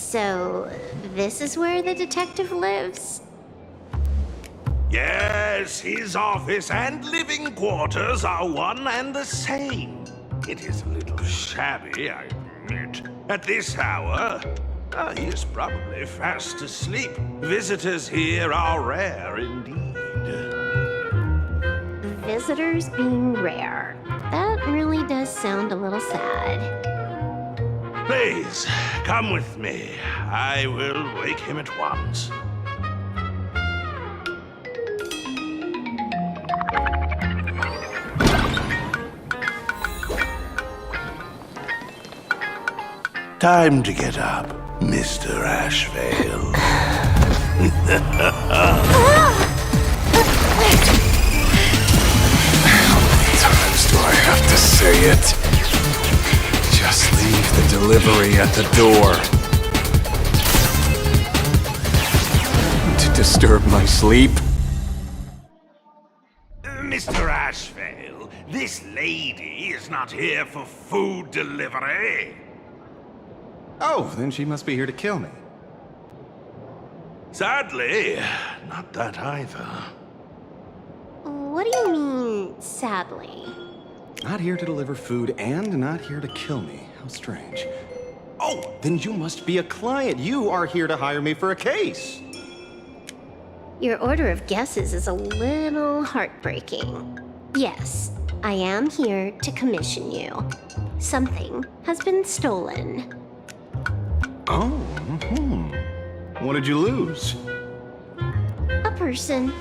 So, this is where the detective lives? Yes, his office and living quarters are one and the same. It is a little shabby, I admit. At this hour, he is probably fast asleep. Visitors here are rare indeed. Visitors being rare. That really does sound a little sad. Please, come with me. I will wake him at once. Time to get up, Mr. Ashvale. How many times do I have to say it? Just leave the delivery at the door. To disturb my sleep? Mr. Ashvale, this lady is not here for food delivery. Oh, then she must be here to kill me. Sadly, not that either. What do you mean, sadly? Not here to deliver food and not here to kill me. How strange. Oh, then you must be a client. You are here to hire me for a case. Your order of guesses is a little heartbreaking. Yes, I am here to commission you. Something has been stolen. Oh, What did you lose? A person,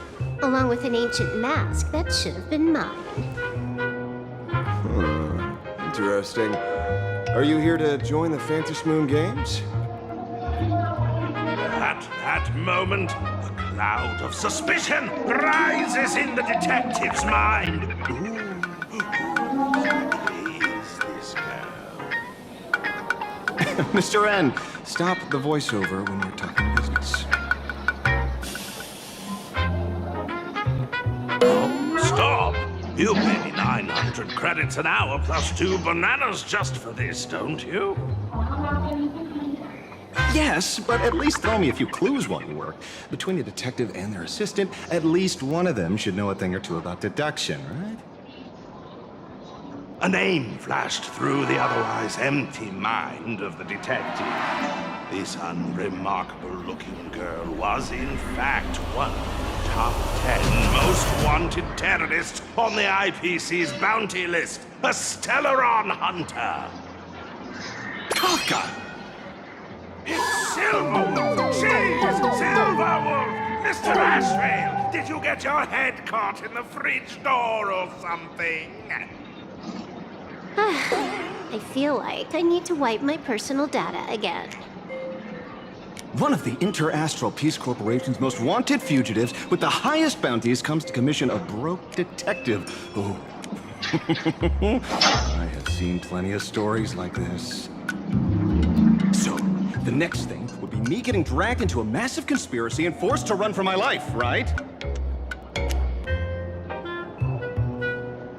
along with an ancient mask that should have been mine. Interesting. Are you here to join the Fantasmoon Games? At that moment, a cloud of suspicion rises in the detective's mind. Who is this girl? Mr. N, stop the voiceover when you're talking business. Stop! You pay me 900 credits an hour plus 2 bananas just for this, don't you? Yes, but at least throw me a few clues while you work. Between the detective and their assistant, at least one of them should know a thing or two about deduction, right? A name flashed through the otherwise empty mind of the detective. This unremarkable-looking girl was, in fact, one of the top 10 most wanted terrorists on the IPC's bounty list, a Stellaron hunter. Kafka! It's Silverwolf! She's Silverwolf! Mr. Ashvale, did you get your head caught in the fridge door or something? I feel like I need to wipe my personal data again. One of the Interastral Peace Corporation's most wanted fugitives with the highest bounties comes to commission a broke detective. Oh. I have seen plenty of stories like this. So, the next thing would be me getting dragged into a massive conspiracy and forced to run for my life, right?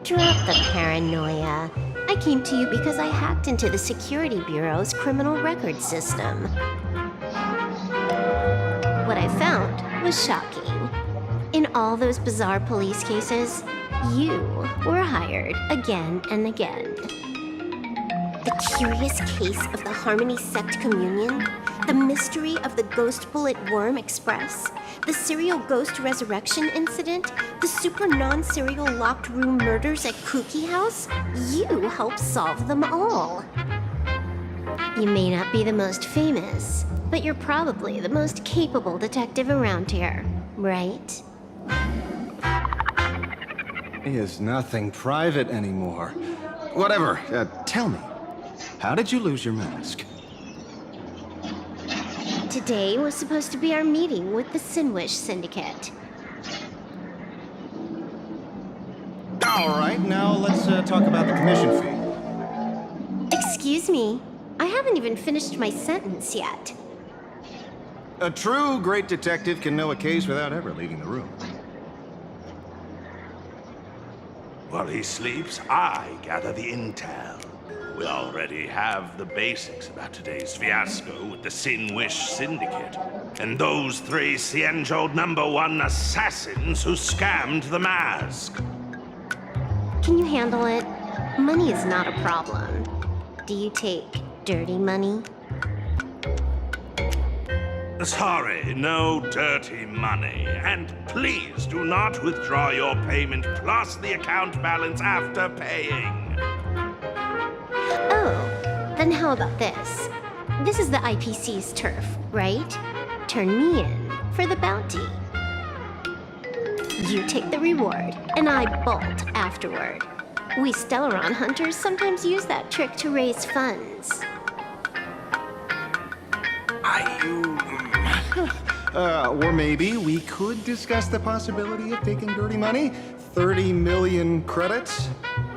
Drop the paranoia. I came to you because I hacked into the Security Bureau's criminal record system. What I found was shocking. In all those bizarre police cases, you were hired again and again. The curious case of the Harmony Sect Communion, the mystery of the Ghost Bullet Worm Express, the serial ghost resurrection incident, the super non-serial locked room murders at Kooky House, you helped solve them all. You may not be the most famous, but you're probably the most capable detective around here, right? Is nothing private anymore. Whatever, tell me, how did you lose your mask? Today was supposed to be our meeting with the Sinwish Syndicate. All right, now let's talk about the commission fee. Excuse me, I haven't even finished my sentence yet. A true great detective can know a case without ever leaving the room. While he sleeps, I gather the intel. We already have the basics about today's fiasco with the Sin-Wish Syndicate, and those three Cienjo #1 assassins who scammed the mask. Can you handle it? Money is not a problem. Do you take dirty money? Sorry, no dirty money. And please do not withdraw your payment plus the account balance after paying. Oh, then how about this? This is the IPC's turf, right? Turn me in for the bounty. You take the reward, and I bolt afterward. We Stellaron hunters sometimes use that trick to raise funds. Or maybe we could discuss the possibility of taking dirty money? 30 million credits?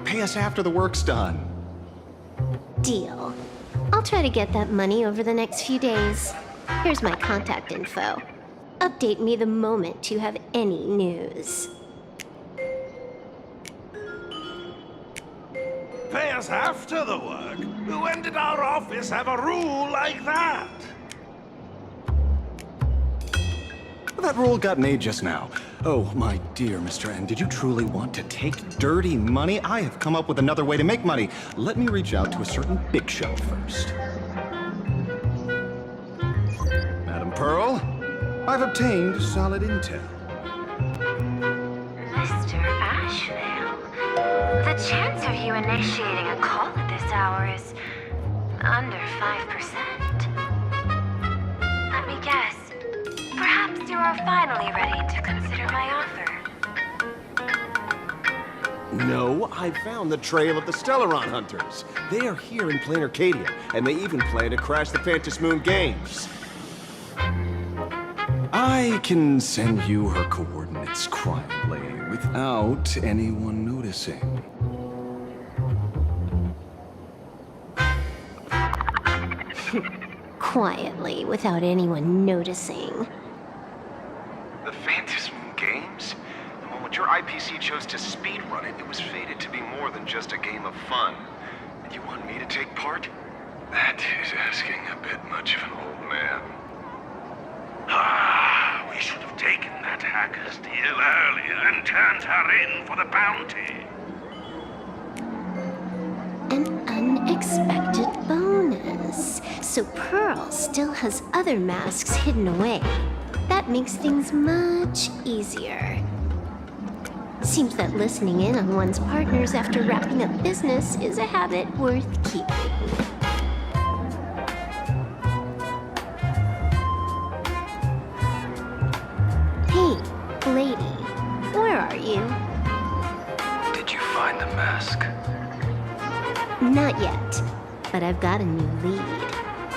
Pay us after the work's done. Deal. I'll try to get that money over the next few days. Here's my contact info. Update me the moment you have any news. Pay us after the work? When did our office have a rule like that? That rule got made just now. Oh, my dear Mr. N, did you truly want to take dirty money? I have come up with another way to make money. Let me reach out to a certain big shot first. Madam Pearl, I've obtained solid intel. Mr. Ashvale, the chance of you initiating a call at this hour is under 5%. Let me guess. Perhaps you are finally ready to consider my offer. No, I found the trail of the Stellaron hunters. They are here in plain Arcadia, and they even plan to crash the Phantom Moon Games. I can send you her coordinates quietly, without anyone noticing. Quietly, without anyone noticing. The Phantom Games? The moment your IPC chose to speedrun it, it was fated to be more than just a game of fun. And you want me to take part? That is asking a bit much of an old man. Ah, we should have taken that hacker's deal earlier and turned her in for the bounty. An unexpected bonus. So Pearl still has other masks hidden away. That makes things much easier. Seems that listening in on one's partners after wrapping up business is a habit worth keeping. Hey, lady, where are you? Did you find the mask? Not yet, but I've got a new lead.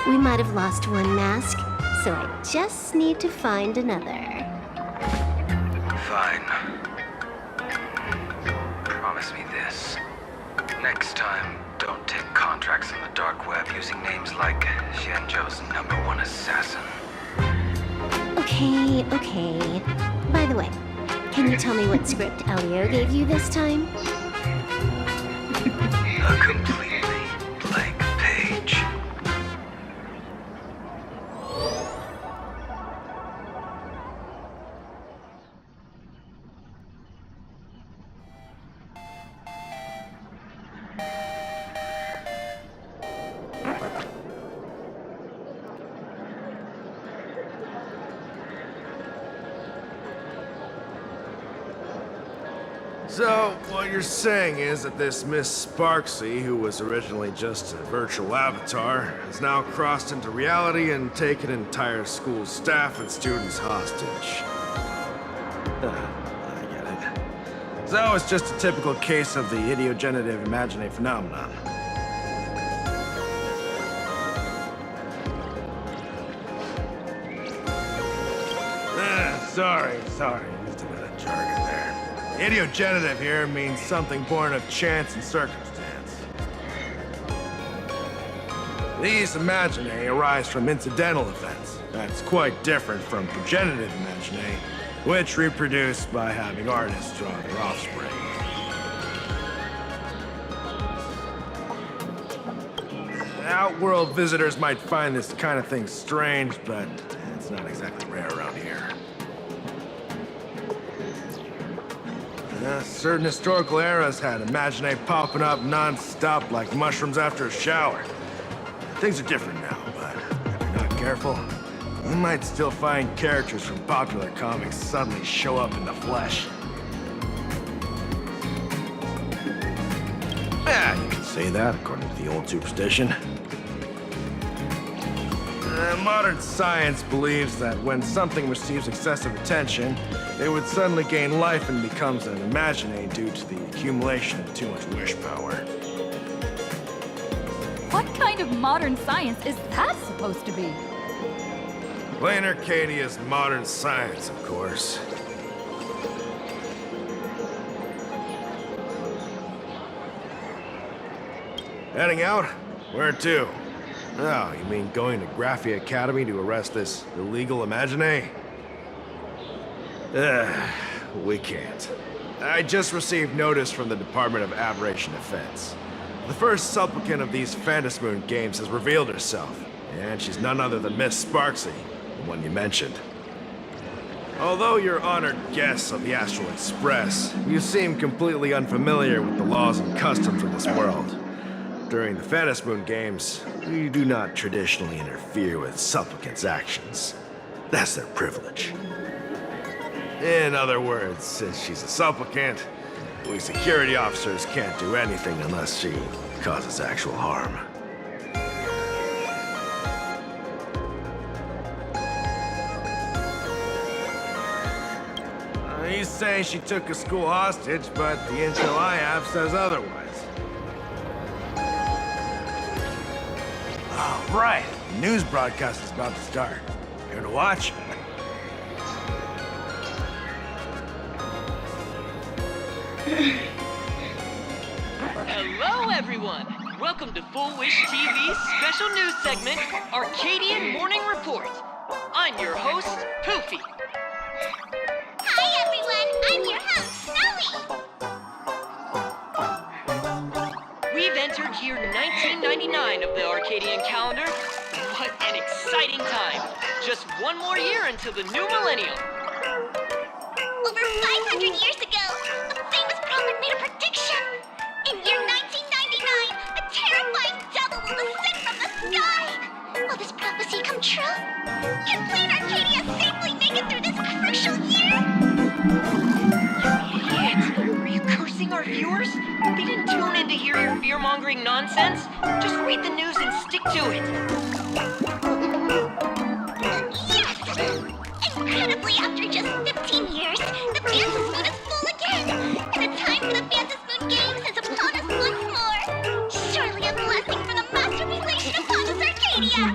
We might have lost one mask, so I just need to find another. Fine. Promise me this. Next time, don't take contracts on the dark web using names like Xianzhou's #1 assassin. Okay. By the way, can you tell me what script Elio gave you this time? A completely blank page. So, what you're saying is that this Miss Sparksy, who was originally just a virtual avatar, has now crossed into reality and taken entire school staff and students hostage. I get it. So, it's just a typical case of the idiogenerative imaginary phenomenon. Sorry, used a bit of jargon there. Idiogenerative here means something born of chance and circumstance. These imaginae arise from incidental events. That's quite different from progenitive imaginae, which reproduce by having artists draw their offspring. Outworld visitors might find this kind of thing strange, but it's not exactly rare around here. Certain historical eras had Imagine popping up non-stop like mushrooms after a shower. Things are different now, but if you're not careful, you might still find characters from popular comics suddenly show up in the flesh. Yeah, you can say that according to the old superstition. Modern science believes that when something receives excessive attention, it would suddenly gain life and becomes an Imagine due to the accumulation of too much wish power. What kind of modern science is that supposed to be? Plain Arcadia's modern science, of course. Heading out? Where to? Oh, you mean going to Graphia Academy to arrest this illegal Imagine? We can't. I just received notice from the Department of Aberration Defense. The first supplicant of these Phantasmoon games has revealed herself, and she's none other than Miss Sparksy, the one you mentioned. Although you're honored guests of the Astral Express, you seem completely unfamiliar with the laws and customs of this world. During the Phantasmoon games, we do not traditionally interfere with supplicants' actions. That's their privilege. In other words, since she's a supplicant, we security officers can't do anything unless she causes actual harm. You say she took a school hostage, but the intel I have says otherwise. Oh, right. The news broadcast is about to start. Here to watch? Hello, everyone! Welcome to Full Wish TV's special news segment, Arcadian Morning Report. I'm your host, Poofy. Hi, everyone. I'm your host, Snowy. We've entered year 1999 of the Arcadian calendar. What an exciting time! Just one more year until the new millennium. Over 500 years ago, a famous prophet made a prediction. In year 1999, a terrifying devil will descend from the sky. Will this prophecy come true? Can Plain Arcadia safely make it through this crucial year? You idiot! Are you cursing our viewers? They didn't tune in to hear your fear-mongering nonsense. Just read the news and stick to it. Yes! Incredibly, after just 15 years, the Phantasmoon is full again, and the time for the Phantasmoon Games is upon us once more. Surely a blessing from the master relation upon us, Arcadia!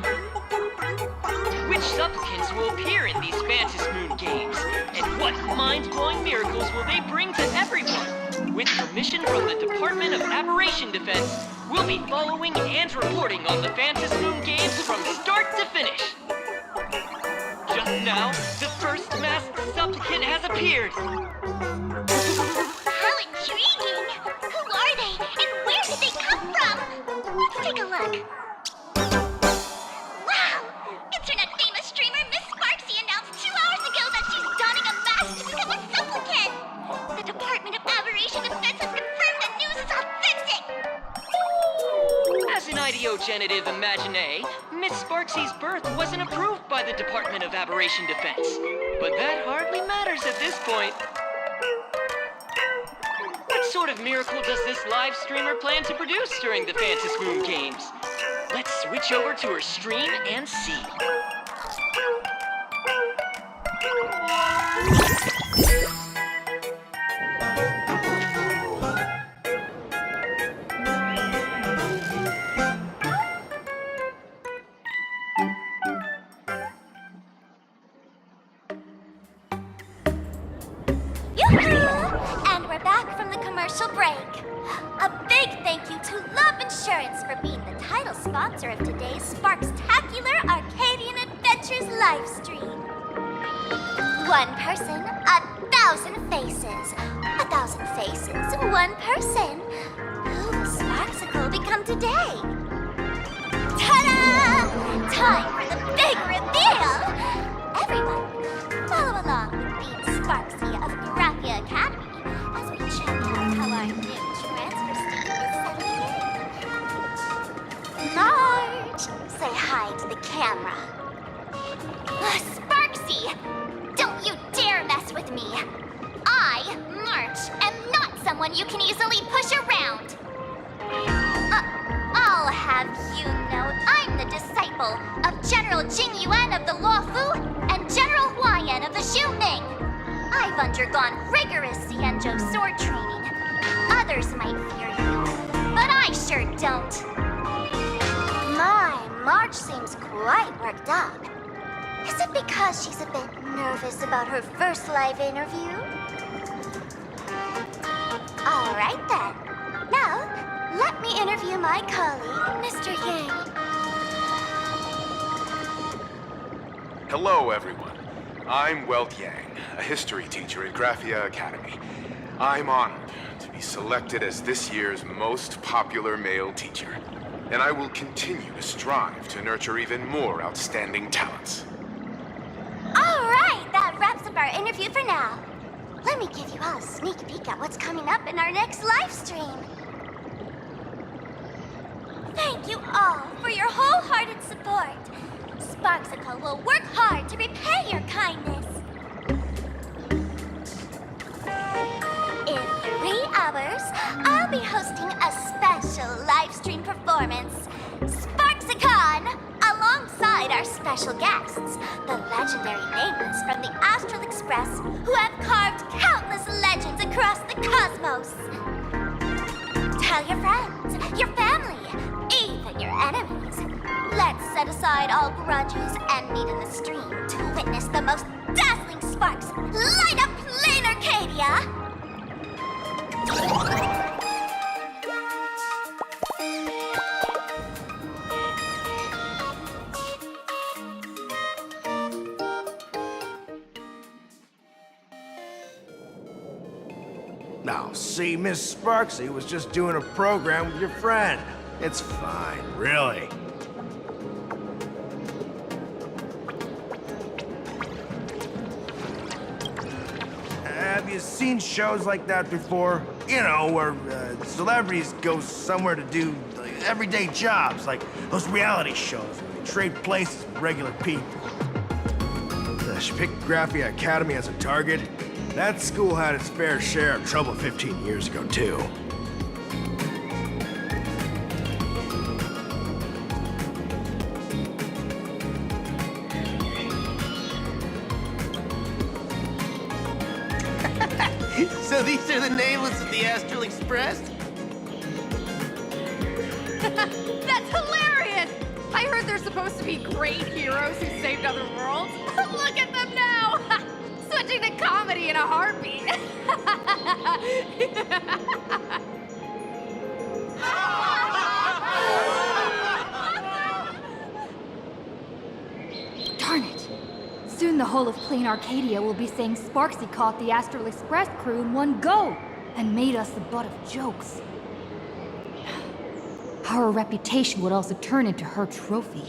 Which supplicants will appear in these Phantasmoon games? And what mind-blowing miracles will they bring to everyone? With permission from the Department of Aberration Defense, we'll be following and reporting on the Phantasmoon games from start to finish. Just now, the first masked supplicant has appeared. How intriguing! Who are they, and where did they come from? Let's take a look. Wow! Internet-famous streamer Miss Sparksy announced 2 hours ago that she's donning a mask to become a supplicant. The Department of Aberration Defense has confirmed the news is authentic. As an ideogenitive Imagine, Miss Sparksy's birth wasn't approved by the Department of Aberration Defense. But that hardly matters at this point. What sort of miracle does this live streamer plan to produce during the Phantasmoon games? Let's switch over to her stream and see. And we're back from the commercial break. A big thank you to Love Insurance for being the title sponsor of today's Sparkstacular Arcadian Adventures live stream. One person, 1,000 faces. 1,000 faces, one person. Who will Sparksicle become today? Time for the big reveal! Everyone, follow along with Dean Sparksy of Graphia Academy as we check out how our new transfer student is settling in. Marge, say hi to the camera. Sparksy, don't you dare mess with me. I, March, am not someone you can easily push around. I'll have you know I'm the disciple of General Jing Yuan of the Luofu and General Huayan of the Xu Ming. I've undergone rigorous Xianzhou sword training. Others might fear you, but I sure don't. My, Marge seems quite worked up. Is it because she's a bit nervous about her first live interview? All right then. Now, let me interview my colleague, Mr. Yang. Hello, everyone. I'm Welt Yang, a history teacher at Graphia Academy. I'm honored to be selected as this year's most popular male teacher, and I will continue to strive to nurture even more outstanding talents. All right, that wraps up our interview for now. Let me give you all a sneak peek at what's coming up in our next live stream. Thank you all for your wholehearted support. Sparksicle will work hard to repay your kindness. In 3 hours, I'll be hosting a special live stream performance, Sparksicon, alongside our special guests, the legendary Nameless from the Astral Express, who have carved countless legends across the cosmos. Tell your friends, your family, even your enemies. Let's set aside all grudges and meet in the stream to witness the most dazzling sparks light up Plain Arcadia! Now, see, Miss Sparksy was just doing a program with your friend. It's fine, really. Have you seen shows like that before? You know, where celebrities go somewhere to do everyday jobs, like those reality shows where they trade places with regular people. She picked Graphia Academy as a target. That school had its fair share of trouble 15 years ago, too. So these are the Nameless of the Astral Express? That's hilarious! I heard they're supposed to be great heroes who saved other worlds. Look at them now! Switching to comedy in a heartbeat. Darn it! Soon the whole of Plain Arcadia will be saying Sparksy caught the Astral Express crew in one go and made us the butt of jokes. Our reputation would also turn into her trophy.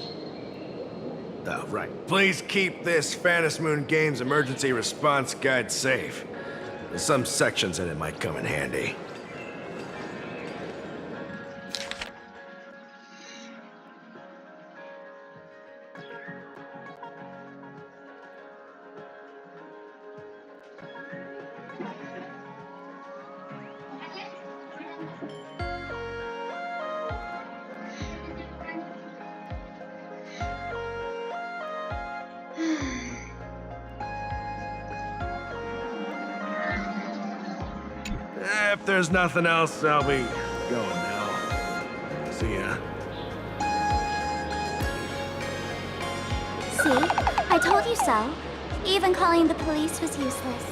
Oh, right. Please keep this Phantom Moon Games emergency response guide safe. There's some sections in it might come in handy. If there's nothing else, I'll be going now. See ya. See? I told you so. Even calling the police was useless.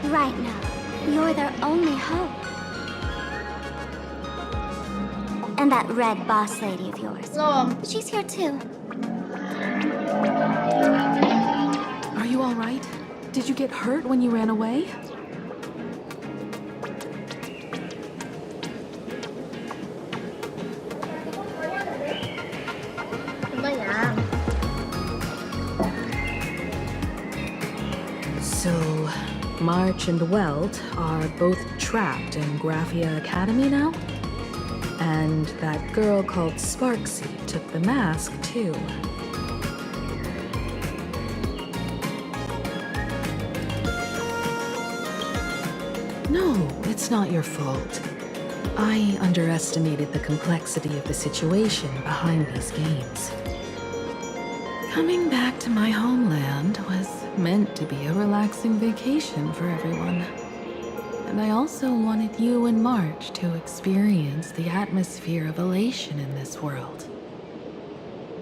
Right now, you're their only hope. And that red boss lady of yours. She's here too. Are you all right? Did you get hurt when you ran away? So, March and Welt are both trapped in Graphia Academy now? And that girl called Sparksy took the mask, too. No, it's not your fault. I underestimated the complexity of the situation behind these games. Coming back to my homeland was meant to be a relaxing vacation for everyone. And I also wanted you and March to experience the atmosphere of elation in this world.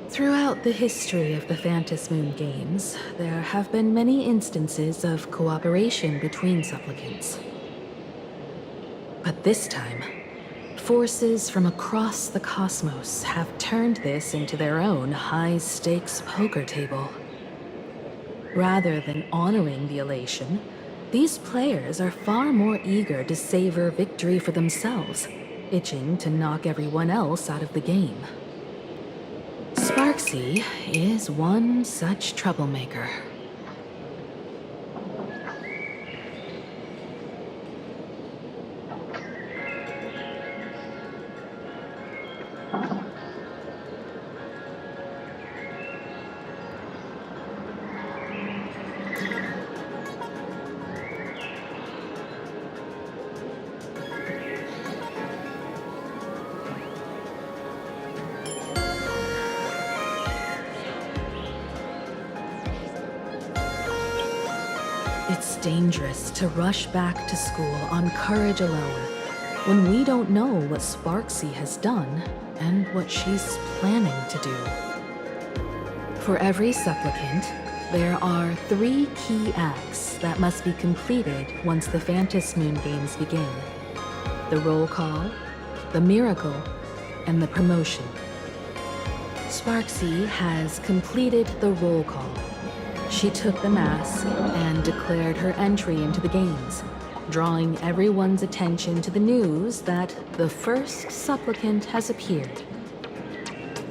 Throughout the history of the Phantom Moon games, there have been many instances of cooperation between supplicants. But this time, forces from across the cosmos have turned this into their own high-stakes poker table. Rather than honoring the elation, these players are far more eager to savor victory for themselves, itching to knock everyone else out of the game. Sparksy is one such troublemaker. It's dangerous to rush back to school on courage alone when we don't know what Sparksy has done and what she's planning to do. For every supplicant, there are 3 key acts that must be completed once the Phantom Moon games begin. The roll call, the miracle, and the promotion. Sparksy has completed the roll call. She took the mask and declared her entry into the games, drawing everyone's attention to the news that the first supplicant has appeared.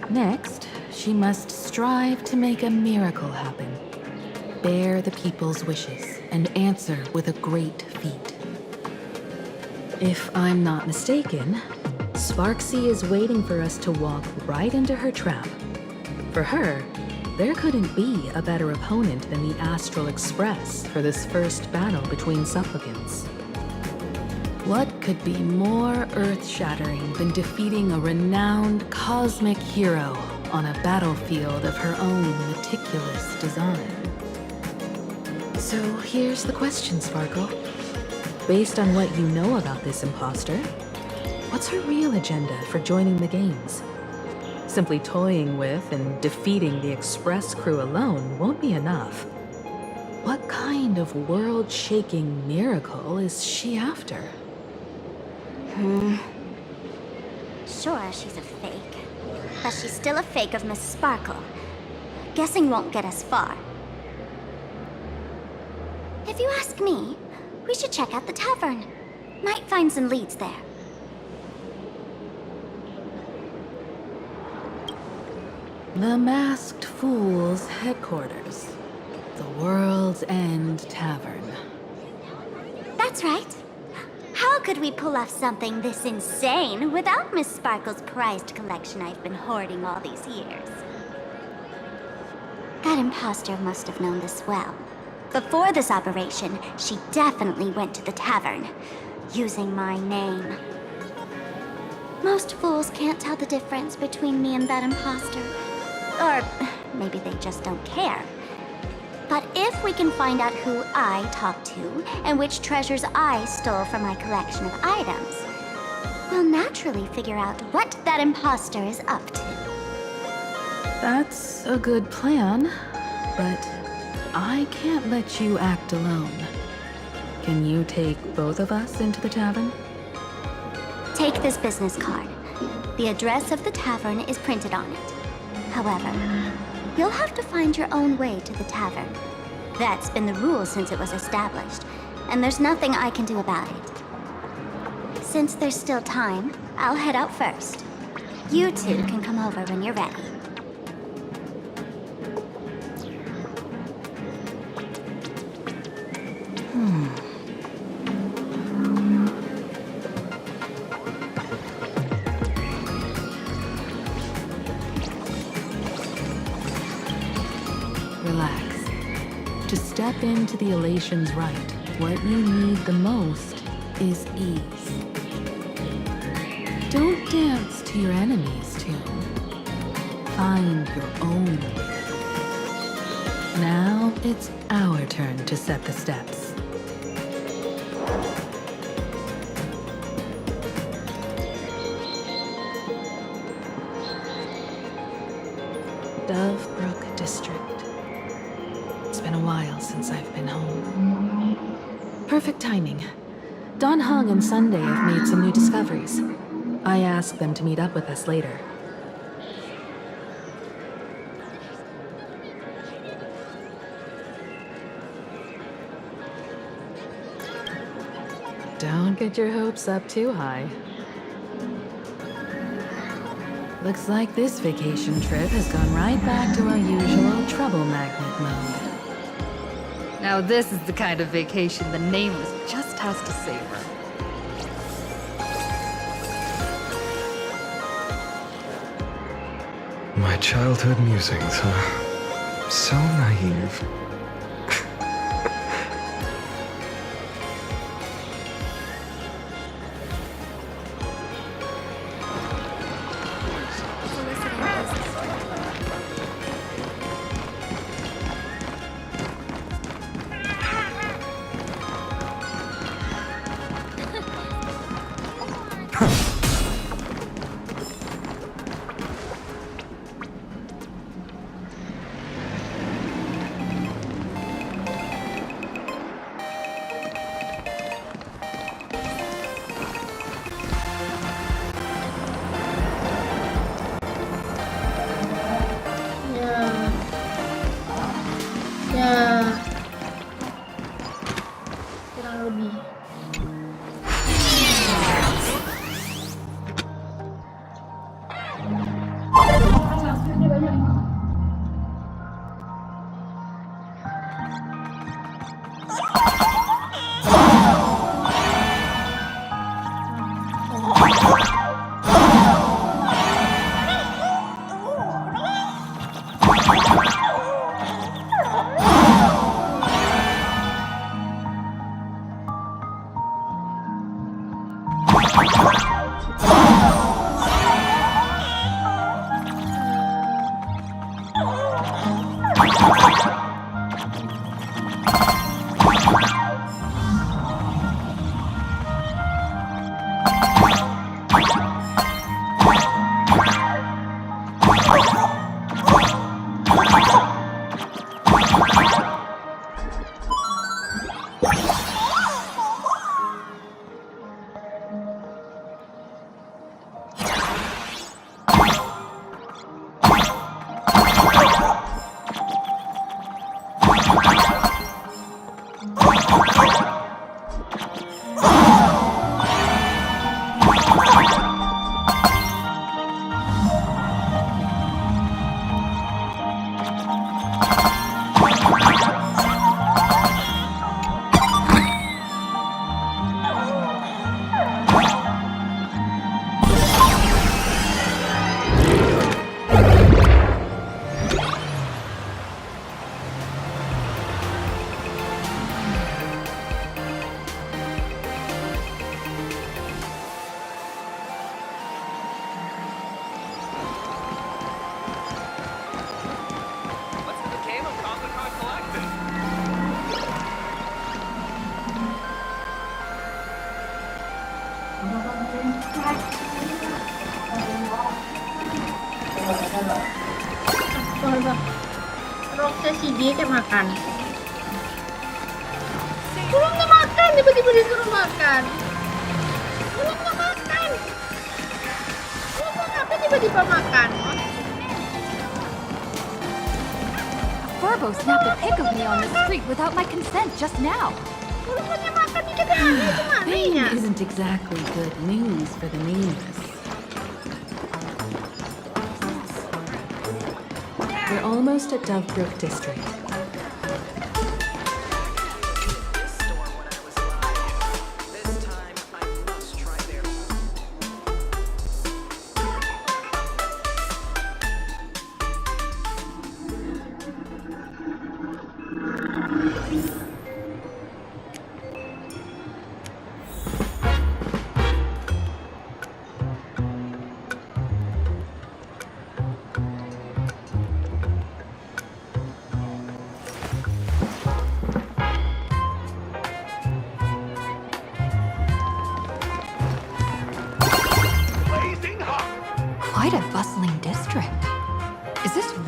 Next, she must strive to make a miracle happen, bear the people's wishes, and answer with a great feat. If I'm not mistaken, Sparksy is waiting for us to walk right into her trap. For her, there couldn't be a better opponent than the Astral Express for this first battle between supplicants. What could be more earth-shattering than defeating a renowned cosmic hero on a battlefield of her own meticulous design? So here's the question, Sparkle. Based on what you know about this imposter, what's her real agenda for joining the games? Simply toying with and defeating the Express crew alone won't be enough. What kind of world-shaking miracle is she after? Sure, she's a fake. But she's still a fake of Miss Sparkle. Guessing won't get us far. If you ask me, we should check out the tavern. Might find some leads there. The Masked Fool's headquarters. The World's End Tavern. That's right. How could we pull off something this insane without Miss Sparkle's prized collection I've been hoarding all these years? That imposter must have known this well. Before this operation, she definitely went to the tavern, using my name. Most fools can't tell the difference between me and that imposter. Or maybe they just don't care. But if we can find out who I talked to and which treasures I stole from my collection of items, we'll naturally figure out what that imposter is up to. That's a good plan, but I can't let you act alone. Can you take both of us into the tavern? Take this business card. The address of the tavern is printed on it. However, you'll have to find your own way to the tavern. That's been the rule since it was established, and there's nothing I can do about it. Since there's still time, I'll head out first. You two can come over when you're ready. relax. To step into the elation's right, what you need the most is ease. Don't dance to your enemy's tune. Find your own. Now it's our turn to set the steps. Dovebrook District. It's been a while since I've been home. Perfect timing. Don Hung and Sunday have made some new discoveries. I asked them to meet up with us later. Don't get your hopes up too high. Looks like this vacation trip has gone right back to our usual trouble magnet mode. Now this is the kind of vacation the Nameless just has to savor. My childhood musings, huh? So naive. Kurang lebih. Obsesi dia kayak makan. Belumnya makan, tiba-tiba disuruh makan. Belumnya makan. Kenapa tiba-tiba makan? Furbo snapped a pic of me on the street without my consent just now. Belumnya makan dikit aja gimana Pain ya? isn't exactly good news for the nameless. We're almost at Dovebrook District.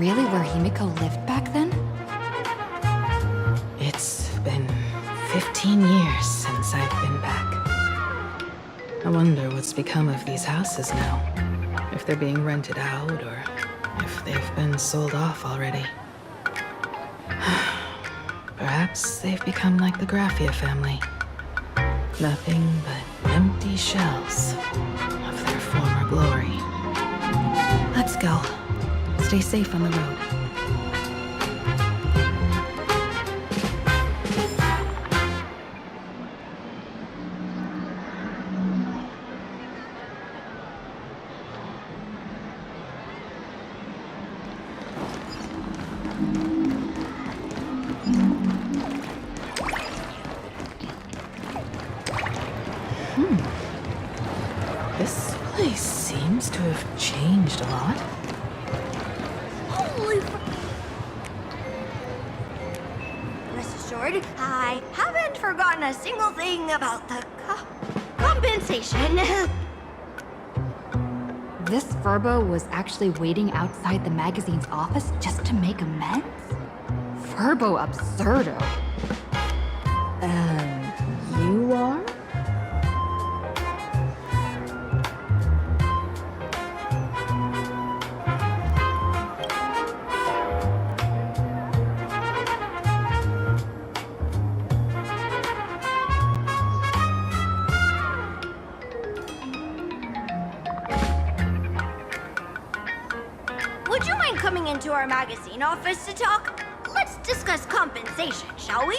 really where Himiko lived back then? It's been 15 years since I've been back. I wonder what's become of these houses now. If they're being rented out or if they've been sold off already. Perhaps they've become like the Graffia family. Nothing but empty shells of their former glory. Let's go. Stay safe on the road. This place seems to have changed a lot. Holy Rest assured, I haven't forgotten a single thing about the compensation. This Furbo was actually waiting outside the magazine's office just to make amends? Furbo absurdo. You are? Would you mind coming into our magazine office to talk? Let's discuss compensation, shall we?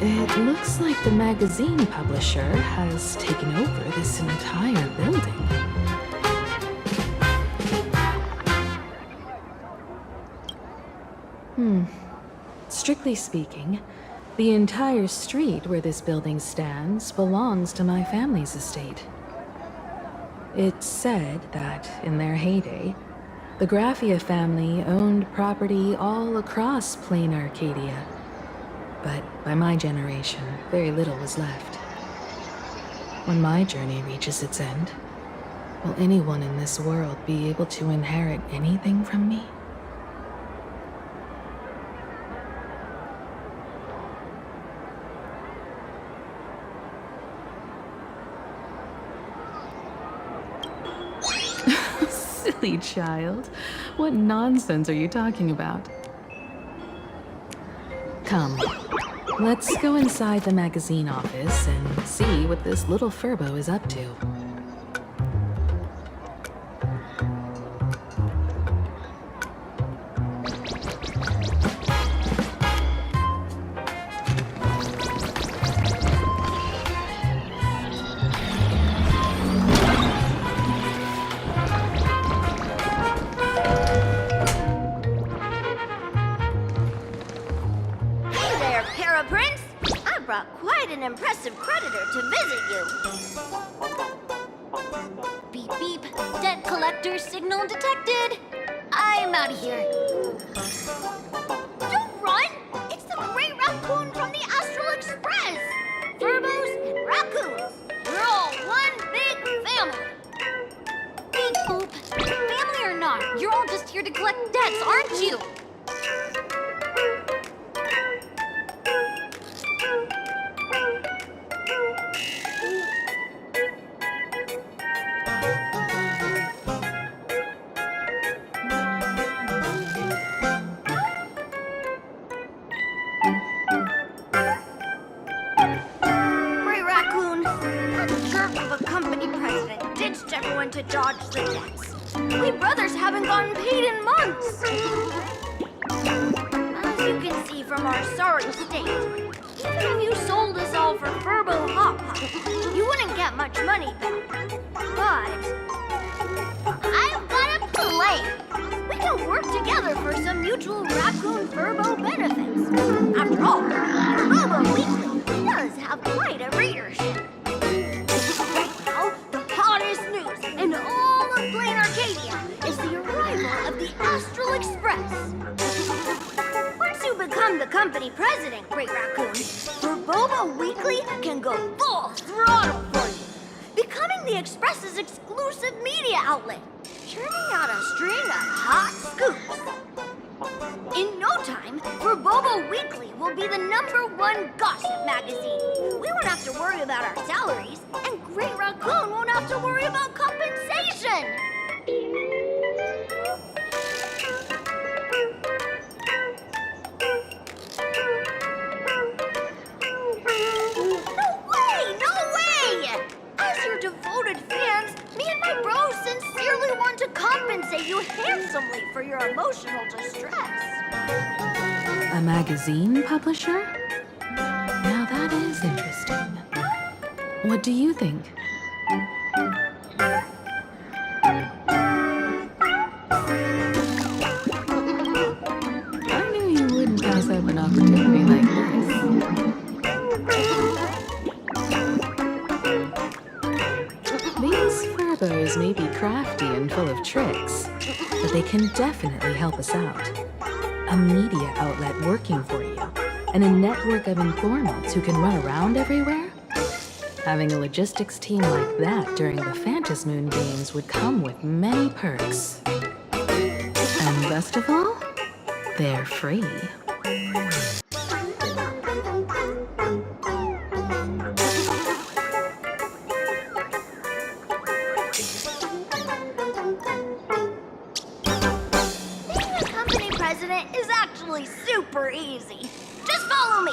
It looks like the magazine publisher has taken over this entire building. Strictly speaking, the entire street where this building stands belongs to my family's estate. It's said that, in their heyday, the Graffia family owned property all across Plain Arcadia. But by my generation, very little was left. When my journey reaches its end, will anyone in this world be able to inherit anything from me? Silly child. What nonsense are you talking about? Come, let's go inside the magazine office and see what this little Furbo is up to. Quite an impressive creditor to visit you. Beep beep, debt collector signal detected. I'm out of here. Don't run! It's the Great Raccoon from the Astral Express. Furbos and raccoons. We're all one big family. Beep boop. Family or not, you're all just here to collect debts, aren't you? To dodge the debts. We brothers haven't gotten paid in months. As you can see from our sorry state, even if you sold us all for Furbo Hot Pot, you wouldn't get much money back. But I've got a plan. We can work together for some mutual Raccoon Furbo benefits. After all, Furbo Weekly does have quite a readership. In all of Plain Arcadia is the arrival of the Astral Express. Once you become the company president, Great Raccoon, Furbo Weekly can go full throttle for you. I'm the Express's exclusive media outlet, churning out a string of hot scoops. In no time, Verbobo Weekly will be the #1 gossip magazine. We won't have to worry about our salaries, and Great Raccoon won't have to worry about compensation. No way! As your devoted fans, me and my bros sincerely want to compensate you handsomely for your emotional distress. A magazine publisher? Now that is interesting. What do you think? I knew you wouldn't pass up an opportunity like this. These Furbos may be crafty and full of tricks, but they can definitely help us out. A media outlet working for you, and a network of informants who can run around everywhere? Having a logistics team like that during the Phantasmoon Games would come with many perks. And best of all, they're free. Being a company president is actually super easy. Just follow me.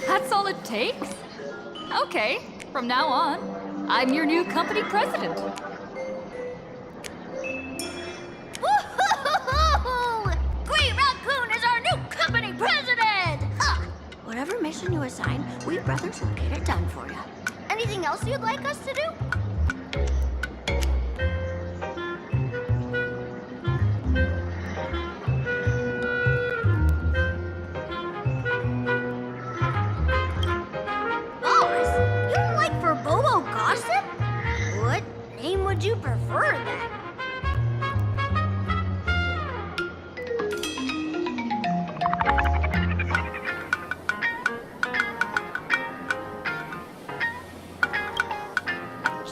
That's all it takes? Okay, from now on, I'm your new company president. Woohoo! Green Raccoon is our new company president! Huh. Whatever mission you assign, we brothers will get it done for you. Anything else you'd like us to do? Boss, you don't like Bobo gossip? What name would you prefer then?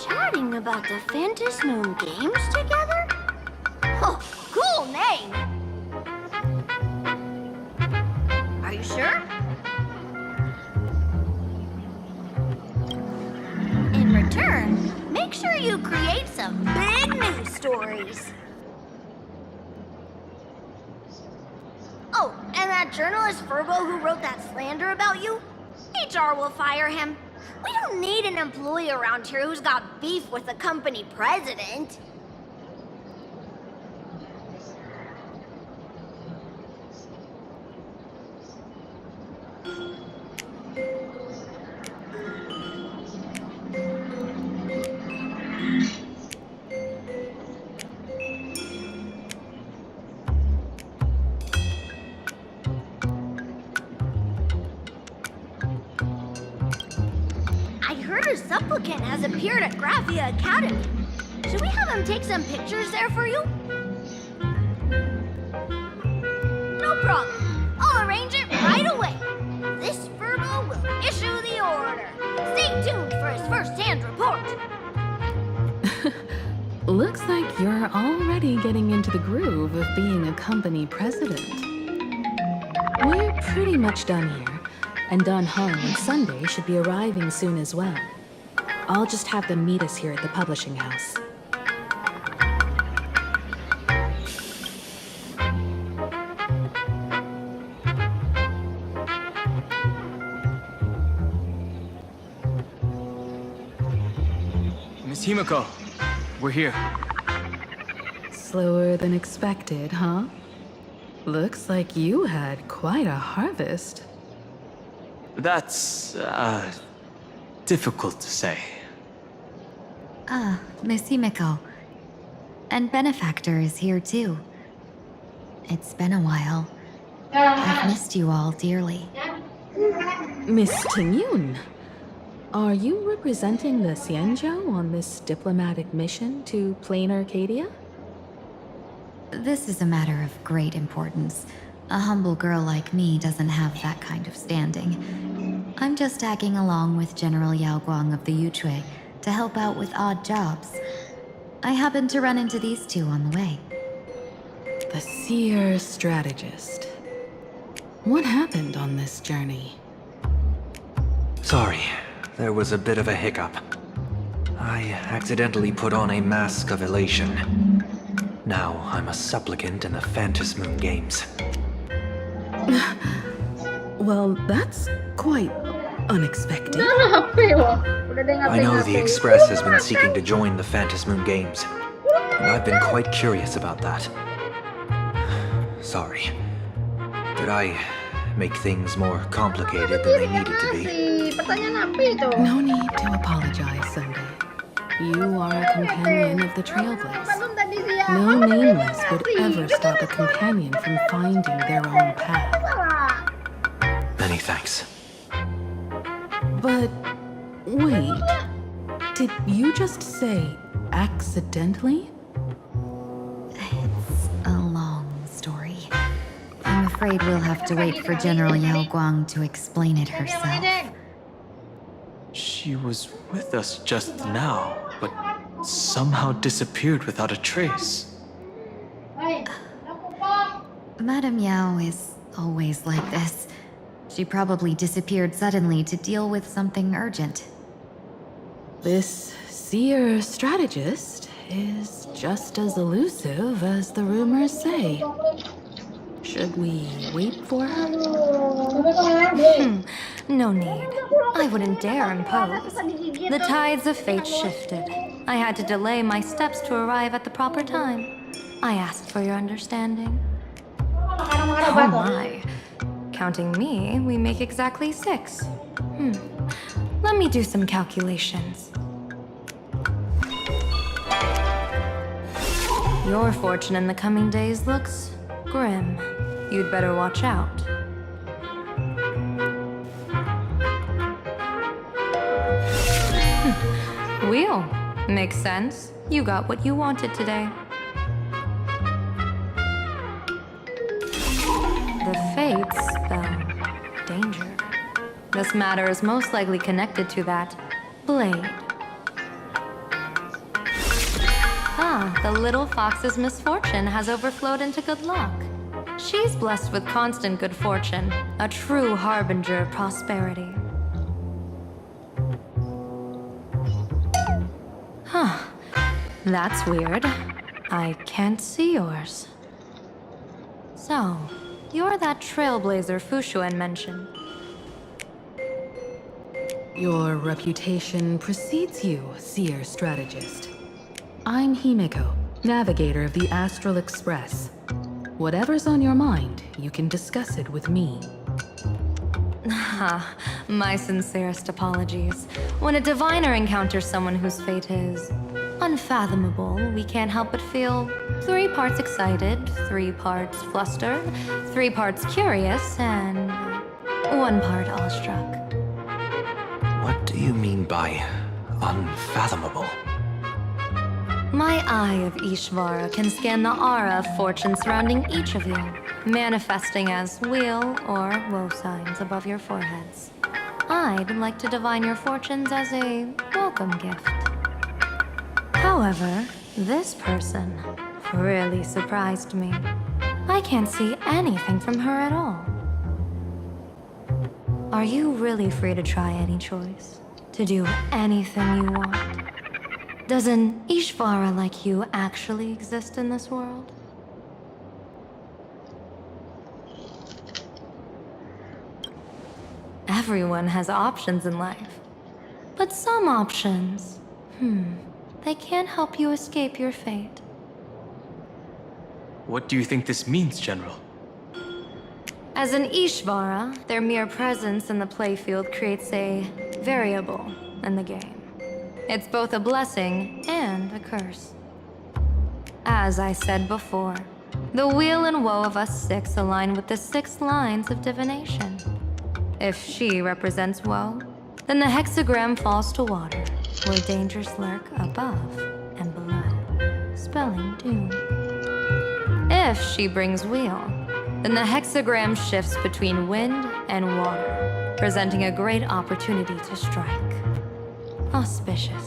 Chatting about the Phantom Moon games together? Oh, cool name! Are you sure? In return, make sure you create some big news stories. Oh, and that journalist Furbo who wrote that slander about you? HR will fire him. We don't need an employee around here who's got beef with the company president. I heard a supplicant has appeared at Graphia Academy. Should we have him take some pictures there for you? No problem. I'll arrange it right away. This Furbo will issue the order. Stay tuned for his first-hand report. Looks like you're already getting into the groove of being a company president. We're pretty much done here, and Don Hung and Sunday should be arriving soon as well. I'll just have them meet us here at the publishing house. Miss Himiko, we're here. Slower than expected, huh? Looks like you had quite a harvest. That's, difficult to say. Miss Himiko. And Benefactor is here too. It's been a while. I've missed you all dearly. Miss Tingyun, are you representing the Xianzhou on this diplomatic mission to Plain Arcadia? This is a matter of great importance. A humble girl like me doesn't have that kind of standing. I'm just tagging along with General Yao Guang of the Yuchui to help out with odd jobs. I happened to run into these two on the way. The seer strategist. What happened on this journey? Sorry, there was a bit of a hiccup. I accidentally put on a mask of elation. Now I'm a supplicant in the Phantasmoon Games. Well, that's quite unexpected. I know the Express has been seeking to join the Phantasmoon Games, and I've been quite curious about that. Sorry. Did I make things more complicated than they needed to be? No need to apologize, Sunday. You are a companion of the Trailblaze. No nameless would ever stop a companion from finding their own path. Many thanks. But wait, did you just say accidentally? It's a long story. I'm afraid we'll have to wait for General Yao Guang to explain it herself. She was with us just now, but somehow disappeared without a trace. Madame Yao is always like this. She probably disappeared suddenly to deal with something urgent. This seer strategist is just as elusive as the rumors say. Should we wait for her? No need. I wouldn't dare impose. The tides of fate shifted. I had to delay my steps to arrive at the proper time. I asked for your understanding. Oh my. Counting me, we make exactly 6. Let me do some calculations. Your fortune in the coming days looks grim. You'd better watch out. Wheel. Makes sense. You got what you wanted today. The fates spell danger. This matter is most likely connected to that blade. The little fox's misfortune has overflowed into good luck. She's blessed with constant good fortune, a true harbinger of prosperity. That's weird. I can't see yours. So, you're that trailblazer Fushuen mentioned. Your reputation precedes you, seer strategist. I'm Himiko, navigator of the Astral Express. Whatever's on your mind, you can discuss it with me. My sincerest apologies. When a diviner encounters someone whose fate is unfathomable, we can't help but feel 3 parts excited, 3 parts flustered, 3 parts curious, and 1 part awestruck. What do you mean by unfathomable? My eye of Ishvara can scan the aura of fortune surrounding each of you, manifesting as weal or woe signs above your foreheads. I'd like to divine your fortunes as a welcome gift. However, this person really surprised me. I can't see anything from her at all. Are you really free to try any choice? To do anything you want? Does an Ishvara like you actually exist in this world? Everyone has options in life. But some options, they can't help you escape your fate. What do you think this means, General? As an Ishvara, their mere presence in the playfield creates a variable in the game. It's both a blessing and a curse. As I said before, the weal and woe of us six align with the 6 lines of divination. If she represents woe, then the hexagram falls to water, where dangers lurk above and below, spelling doom. If she brings weal, then the hexagram shifts between wind and water, presenting a great opportunity to strike. Auspicious.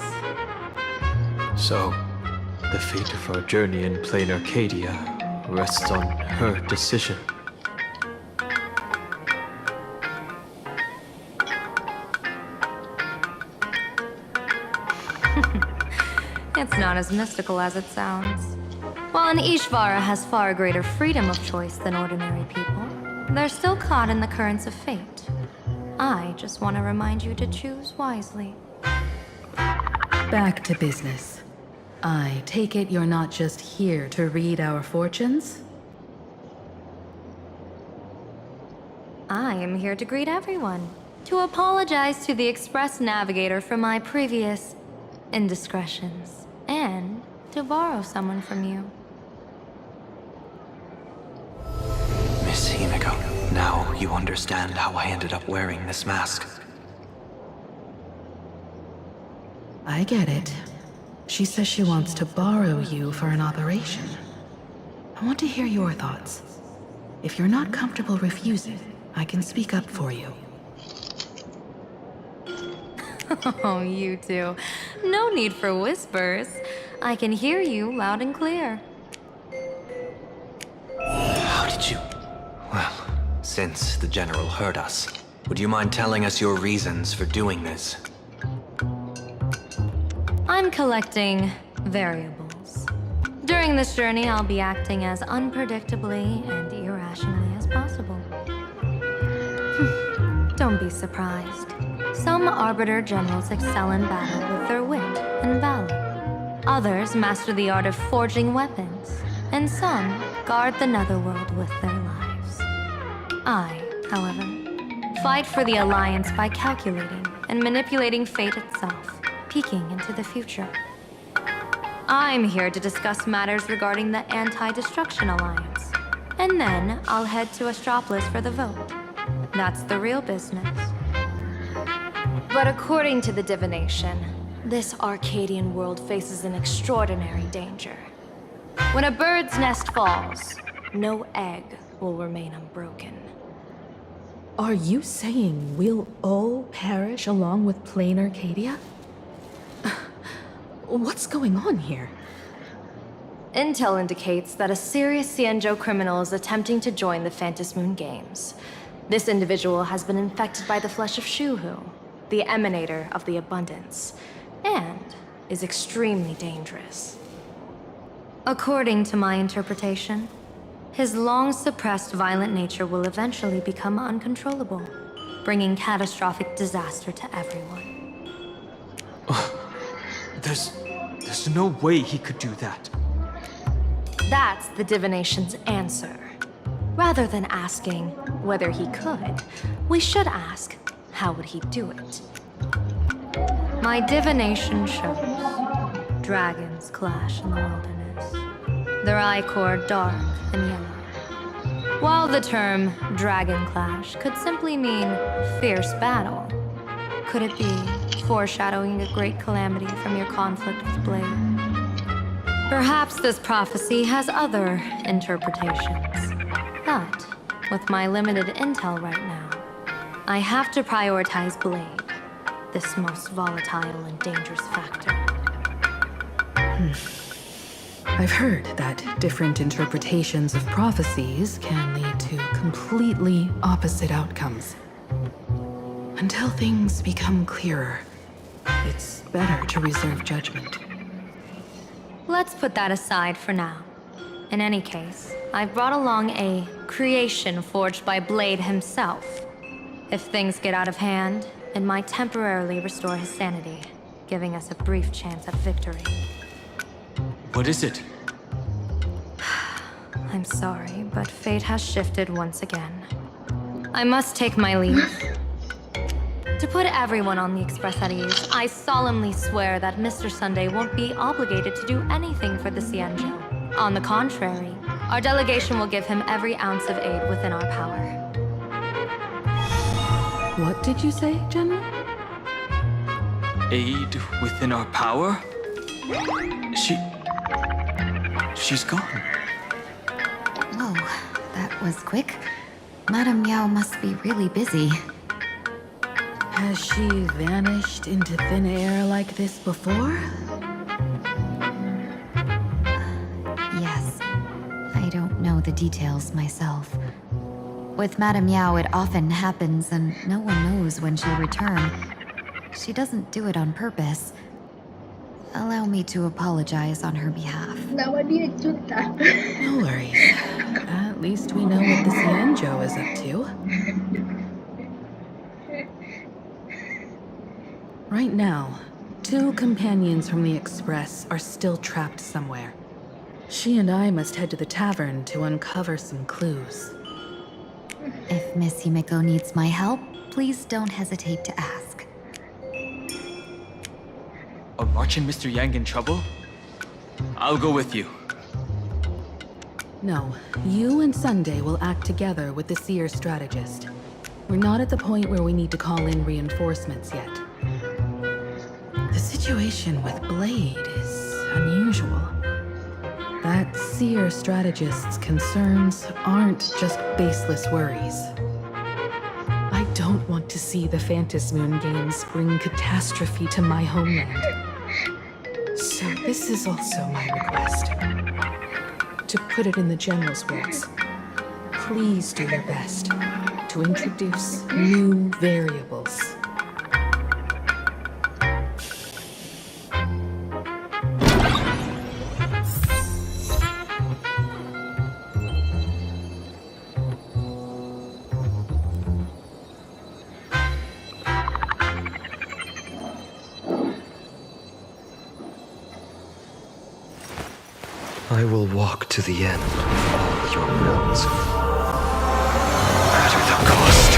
So, the fate of our journey in plain Arcadia rests on her decision. It's not as mystical as it sounds. While an Ishvara has far greater freedom of choice than ordinary people, they're still caught in the currents of fate. I just want to remind you to choose wisely. Back to business. I take it you're not just here to read our fortunes? I am here to greet everyone, to apologize to the Express Navigator for my previous indiscretions, and to borrow someone from you. Miss Himiko, now you understand how I ended up wearing this mask. I get it. She says she wants to borrow you for an operation. I want to hear your thoughts. If you're not comfortable refusing, I can speak up for you. Oh, you two. No need for whispers. I can hear you loud and clear. How did you... Well, since the General heard us, would you mind telling us your reasons for doing this? I'm collecting variables. During this journey, I'll be acting as unpredictably and irrationally as possible. Don't be surprised. Some Arbiter Generals excel in battle with their wit and valor. Others master the art of forging weapons, and some guard the Netherworld with their lives. I, however, fight for the Alliance by calculating and manipulating fate itself, peeking into the future. I'm here to discuss matters regarding the Anti-Destruction Alliance, and then I'll head to Astropolis for the vote. That's the real business. But according to the divination, this Arcadian world faces an extraordinary danger. When a bird's nest falls, no egg will remain unbroken. Are you saying we'll all perish along with plain Arcadia? What's going on here? Intel indicates that a serious Xianzhou criminal is attempting to join the Phantom Moon Games. This individual has been infected by the flesh of Shuhu, the emanator of the abundance, and is extremely dangerous. According to my interpretation, his long-suppressed violent nature will eventually become uncontrollable, bringing catastrophic disaster to everyone. There's no way he could do that. That's the divination's answer. Rather than asking whether he could, we should ask, how would he do it? My divination shows dragons clash in the wilderness, their ichor dark and yellow. While the term dragon clash could simply mean fierce battle, could it be foreshadowing a great calamity from your conflict with Blade? Perhaps this prophecy has other interpretations. But with my limited intel right now, I have to prioritize Blade, this most volatile and dangerous factor. I've heard that different interpretations of prophecies can lead to completely opposite outcomes. Until things become clearer, it's better to reserve judgment. Let's put that aside for now. In any case, I've brought along a creation forged by Blade himself. If things get out of hand, it might temporarily restore his sanity, giving us a brief chance at victory. What is it? I'm sorry, but fate has shifted once again. I must take my leave. To put everyone on the Express at ease, I solemnly swear that Mr. Sunday won't be obligated to do anything for the Cienjo. On the contrary, our delegation will give him every ounce of aid within our power. What did you say, General? Aid within our power? She's gone. Whoa, that was quick. Madame Yao must be really busy. Has she vanished into thin air like this before? Yes. I don't know the details myself. With Madame Yao, it often happens and no one knows when she'll return. She doesn't do it on purpose. Allow me to apologize on her behalf. Nama dia Juta. No worries. At least we know what the Cienjo is up to. Right now, 2 companions from the Express are still trapped somewhere. She and I must head to the tavern to uncover some clues. If Miss Himeko needs my help, please don't hesitate to ask. Are March and Mr. Yang in trouble? I'll go with you. No, you and Sunday will act together with the Seer strategist. We're not at the point where we need to call in reinforcements yet. The situation with Blade is unusual. That Seer strategist's concerns aren't just baseless worries. I don't want to see the Phantom Moon Games bring catastrophe to my homeland. So this is also my request. To put it in the General's words, please do your best to introduce new variables. I will walk to the end of all your wills. No matter the cost.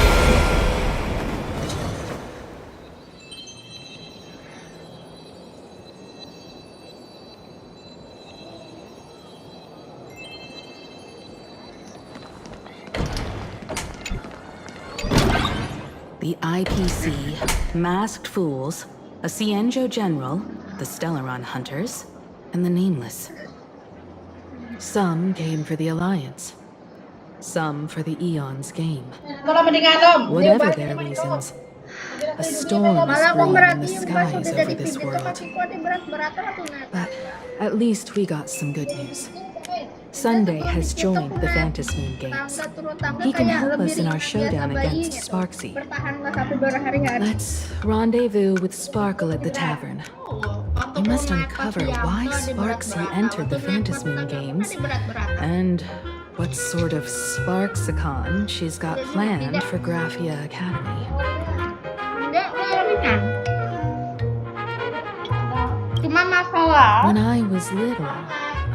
The IPC, Masked Fools, a Cienjo General, the Stellaron Hunters, and the Nameless. Some came for the Alliance. Some for the Eon's game. Whatever their reasons, a storm is brewing in the skies over this world. But at least we got some good news. Sunday has joined the Phantom Moon Games. He can help us in our showdown against Sparksy. Let's rendezvous with Sparkle at the tavern. We must uncover why Sparksy entered the Phantom Moon Games, and what sort of Sparksicon she's got planned for Graphia Academy. When I was little,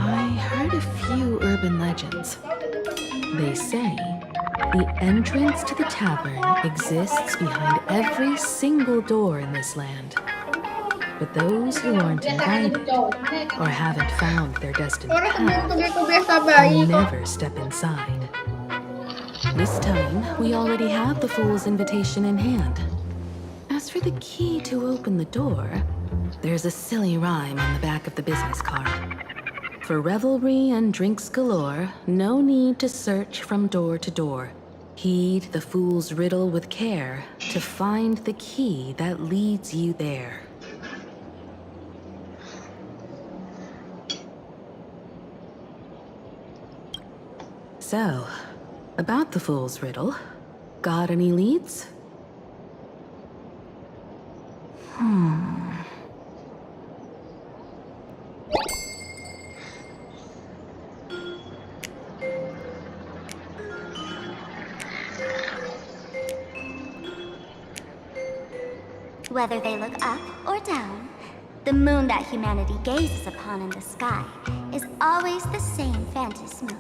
I heard a few urban legends. They say the entrance to the tavern exists behind every single door in this land. But those who aren't invited or haven't found their destined path will never step inside. This time, we already have the Fool's invitation in hand. As for the key to open the door, there's a silly rhyme on the back of the business card. For revelry and drinks galore, no need to search from door to door. Heed the fool's riddle with care to find the key that leads you there. So, about the fool's riddle, got any leads? Whether they look up or down, the moon that humanity gazes upon in the sky is always the same Phantom moon.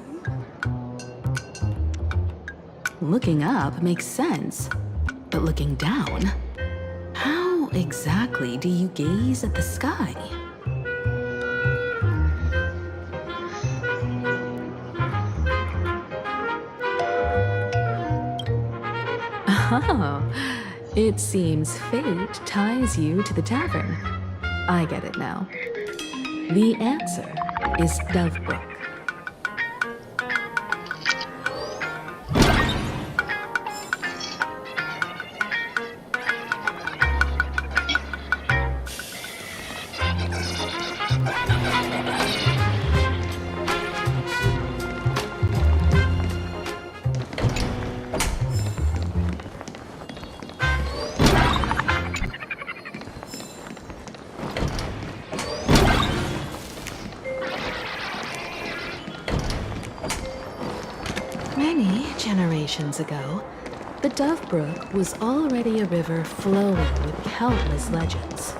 Looking up makes sense, but looking down? How exactly do you gaze at the sky? Oh, it seems fate ties you to the tavern. I get it now. The answer is Dovebrook. Many generations ago, the Dovebrook was already a river flowing with countless legends.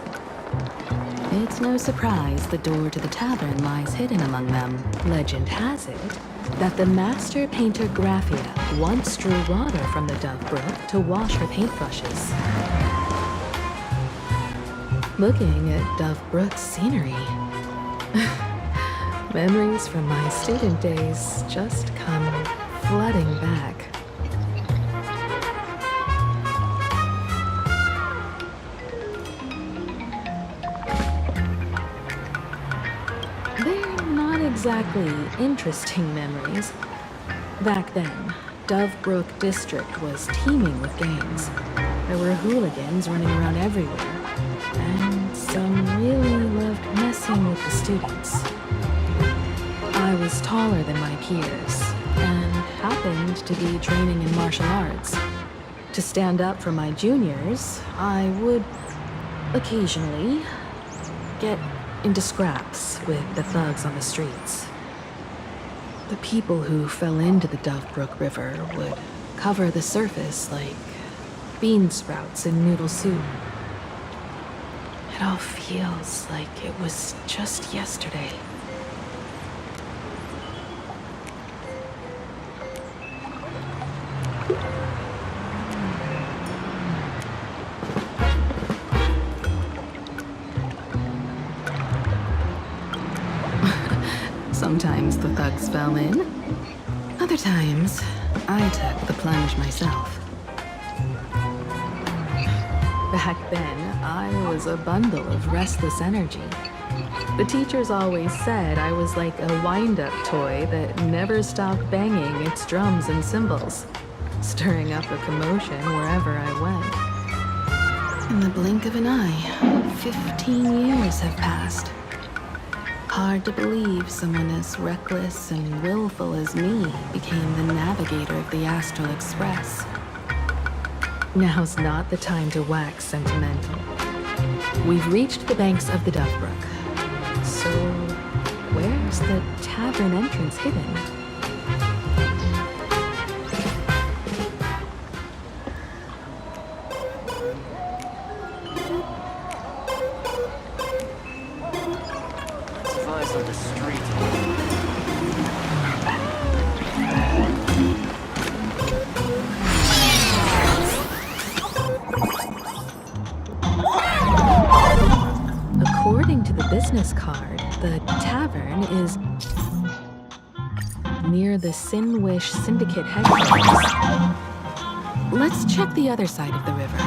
It's no surprise the door to the tavern lies hidden among them. Legend has it that the master painter Graphia once drew water from the Dovebrook to wash her paintbrushes. Looking at Dovebrook's scenery, memories from my student days just come flooding back. They're not exactly interesting memories. Back then, Dovebrook District was teeming with gangs. There were hooligans running around everywhere, and some really loved messing with the students. I was taller than my peers, and happened to be training in martial arts. To stand up for my juniors, I would occasionally get into scraps with the thugs on the streets. The people who fell into the Dovebrook River would cover the surface like bean sprouts in noodle soup. It all feels like it was just yesterday. Sometimes the thugs fell in. Other times, I took the plunge myself. Back then, I was a bundle of restless energy. The teachers always said I was like a wind-up toy that never stopped banging its drums and cymbals, stirring up a commotion wherever I went. In the blink of an eye, 15 years have passed. Hard to believe someone as reckless and willful as me became the navigator of the Astral Express. Now's not the time to wax sentimental. We've reached the banks of the Dovebrook. So, where's the tavern entrance hidden? According to the business card, the tavern is near the Sinwish Syndicate headquarters. Let's check the other side of the river.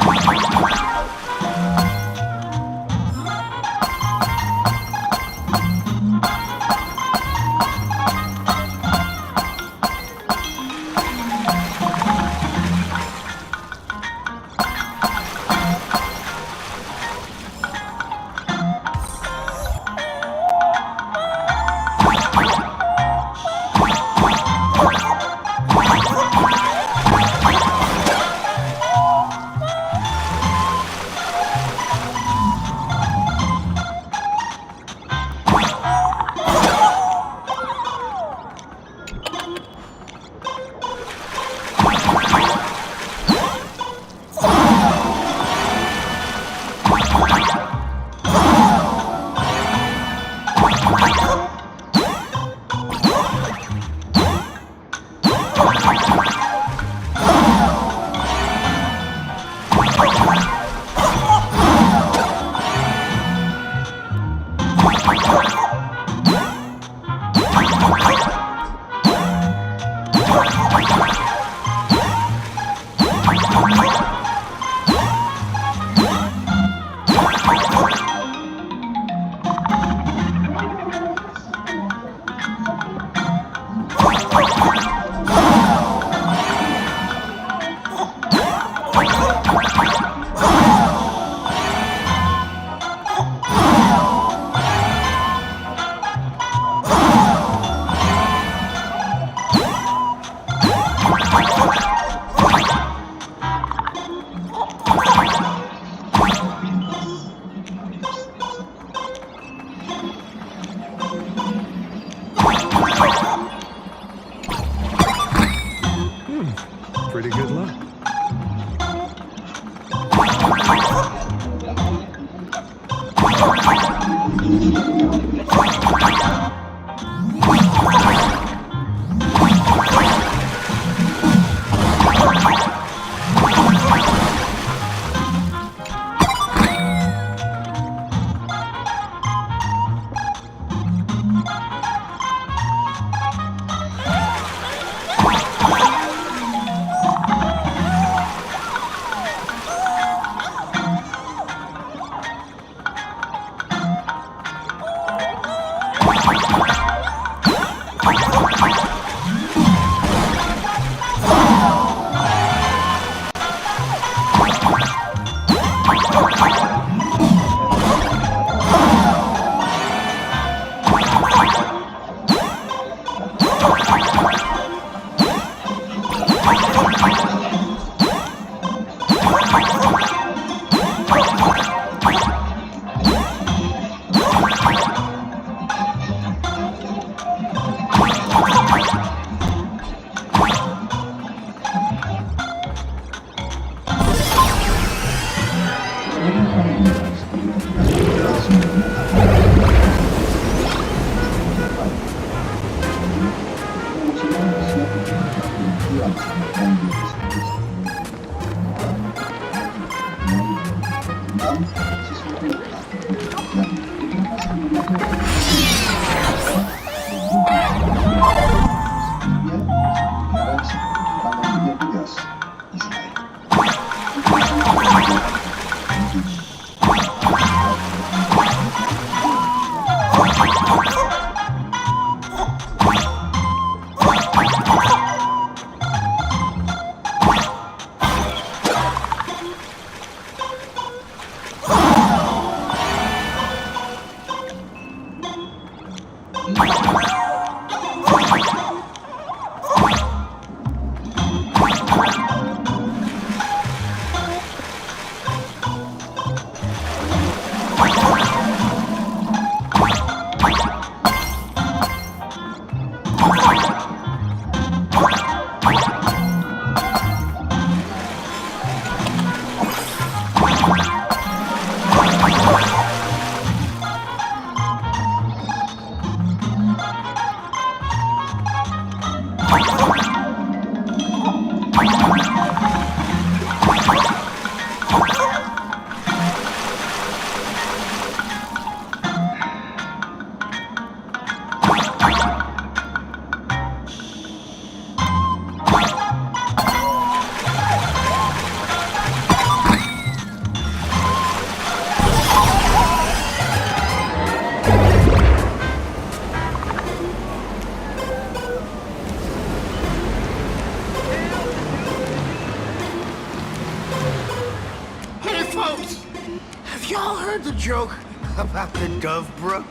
The joke about the Dove Brook?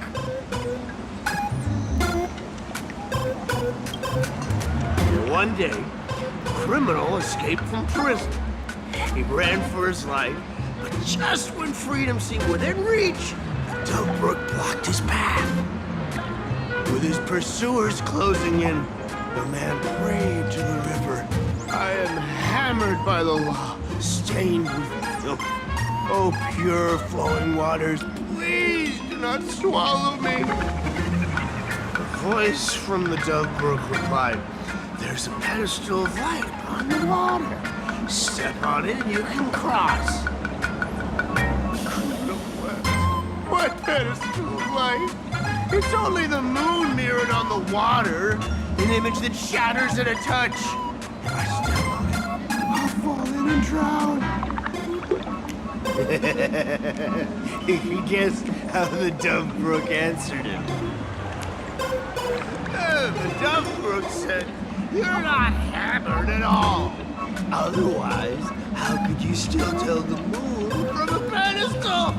One day, a criminal escaped from prison. He ran for his life, but just when freedom seemed within reach, the Dove Brook blocked his path. With his pursuers closing in, the man prayed to the river. I am hammered by the law, stained with filth. Oh, pure flowing waters, please do not swallow me. A voice from the Dove Brook replied, there's a pedestal of light on the water. Step on it and you can cross. What pedestal of light? It's only the moon mirrored on the water, an image that shatters at a touch. If I step on it, I'll fall in and drown. He guessed how the Dove Brook answered him. The Dove Brook said, you're not hammered at all. Otherwise, how could you still tell the moon from a pedestal?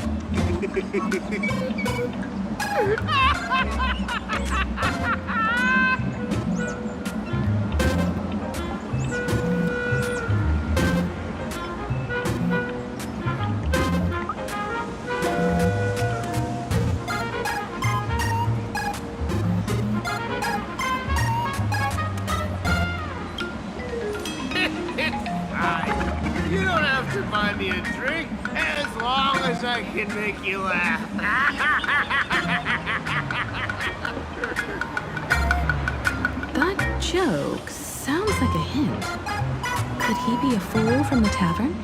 Buy me a drink as long as I can make you laugh. That joke sounds like a hint. Could he be a fool from the tavern?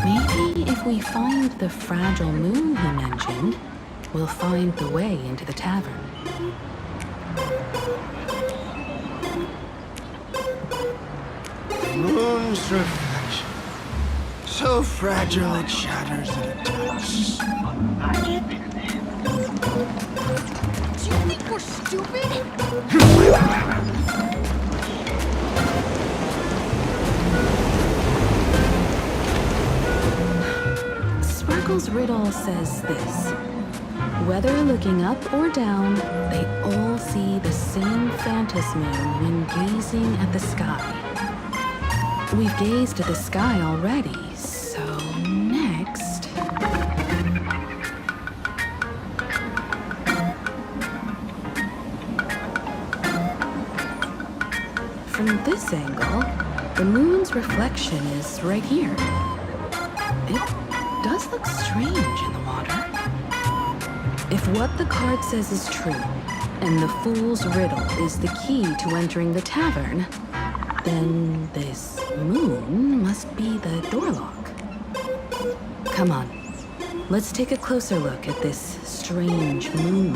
Maybe if we find the fragile moon he mentioned, we'll find the way into the tavern. Moon's reflection. So fragile it shatters at a touch. Do you think we're stupid? Sparkle's riddle says this. Whether looking up or down, they all see the same phantasm moon when gazing at the sky. We've gazed at the sky already, so next... From this angle, the moon's reflection is right here. It does look strange in the water. If what the card says is true, and the fool's riddle is the key to entering the tavern, then this moon must be the door lock. Come on, let's take a closer look at this strange moon.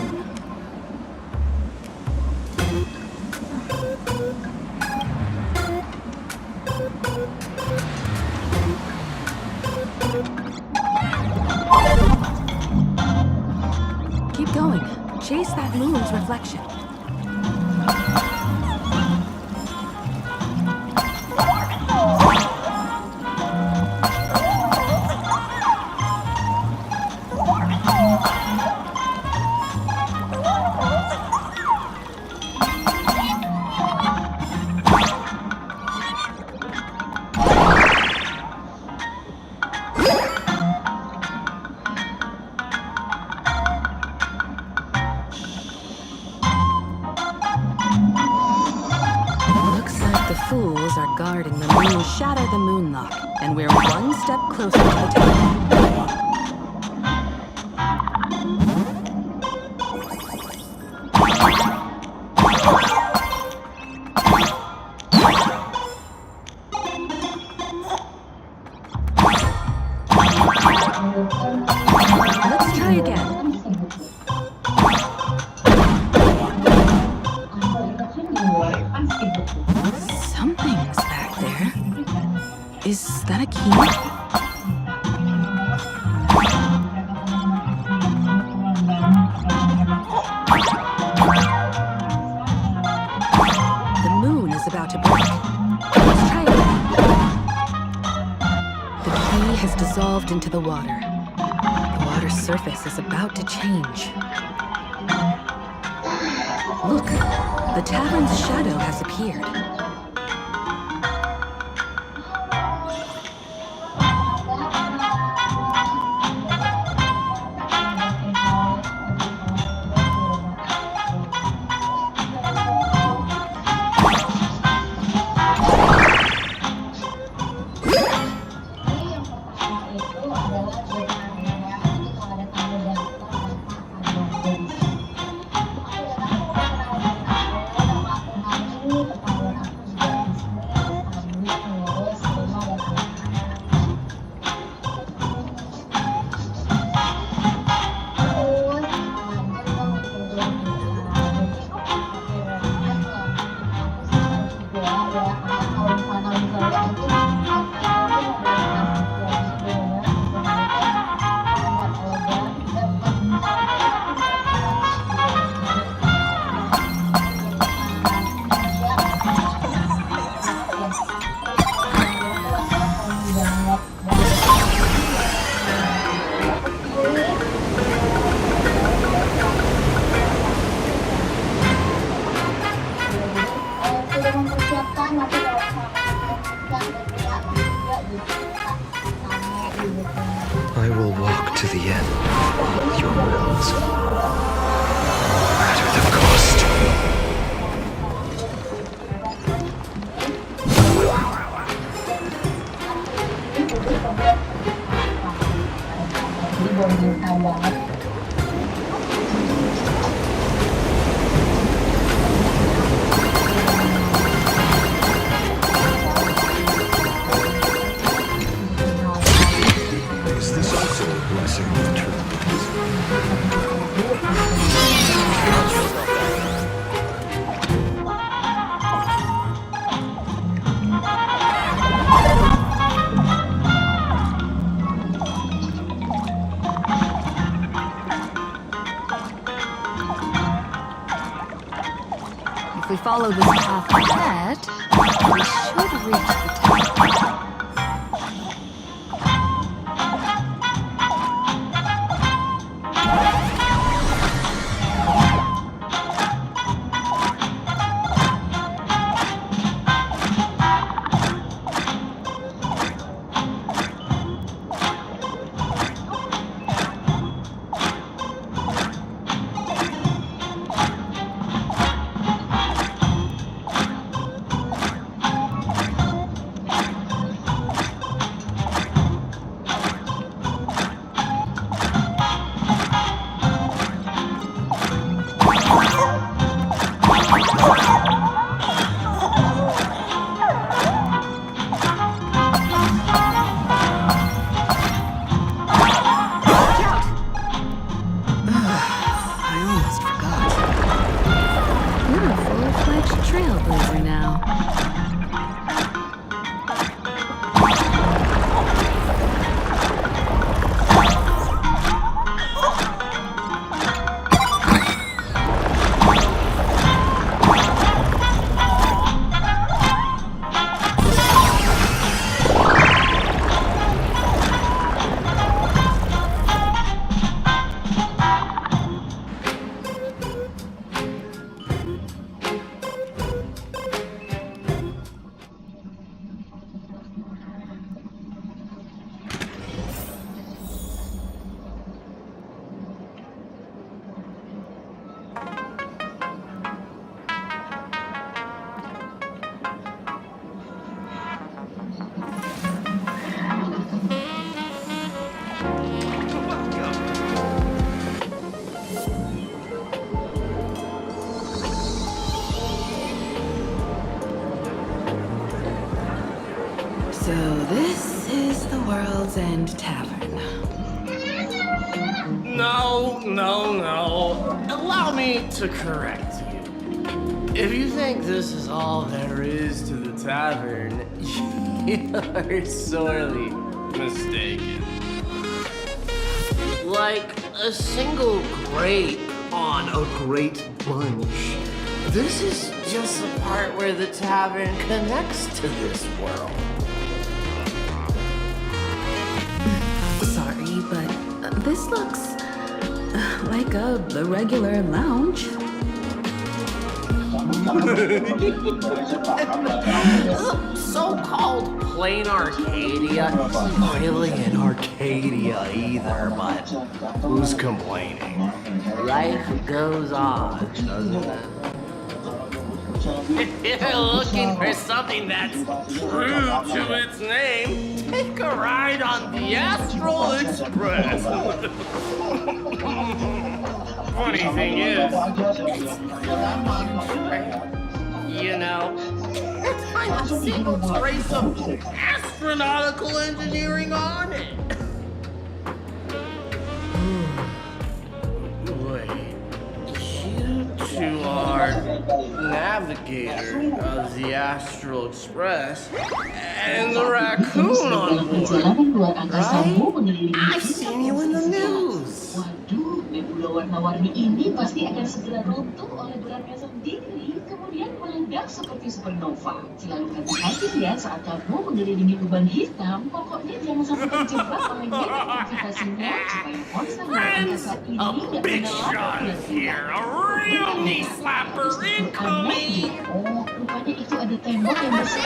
Keep going. Chase that moon's reflection. Fools are guarding the moon, shatter the moonlock, and we're one step closer to the tower. Let's try again. Something's back there. Is that a key? The moon is about to break. Let's try again. The key has dissolved into the water. The water's surface is about to change. Look, the tavern's shadow has appeared. I will walk to the end of your worlds, no matter the cost. Is this also a blessing of truth? If we follow this path ahead, we should reach the tower. Trailblazer now. So this is the World's End Tavern. No. Allow me to correct you. If you think this is all there is to the tavern, you're sorely mistaken. Like a single grape on a great bunch. This is just the part where the tavern connects to this world. Sorry, but this looks like a regular lounge. So-called plain Arcadia isn't really an Arcadia either, but who's complaining? Life goes on, doesn't it? If you're looking for something that's true to its name, take a ride on the Astral Express. Funny thing is, you know, it's not a single trace of astronautical engineering on it. Wait, you two are navigator of the Astral Express and the raccoon on board, right? I've seen you in the news. Nebula warna-warni ini pasti akan segera runtuh oleh beratnya sendiri, kemudian meledak seperti supernova. Selalu hati-hati ya saat kamu mengelilingi lubang hitam, pokoknya jangan sampai terjebak oleh mega gravitasinya, supaya monster luar angkasa ini nggak menelan Here, a real knee slapper incoming! Oh, rupanya itu ada tembok yang bersih.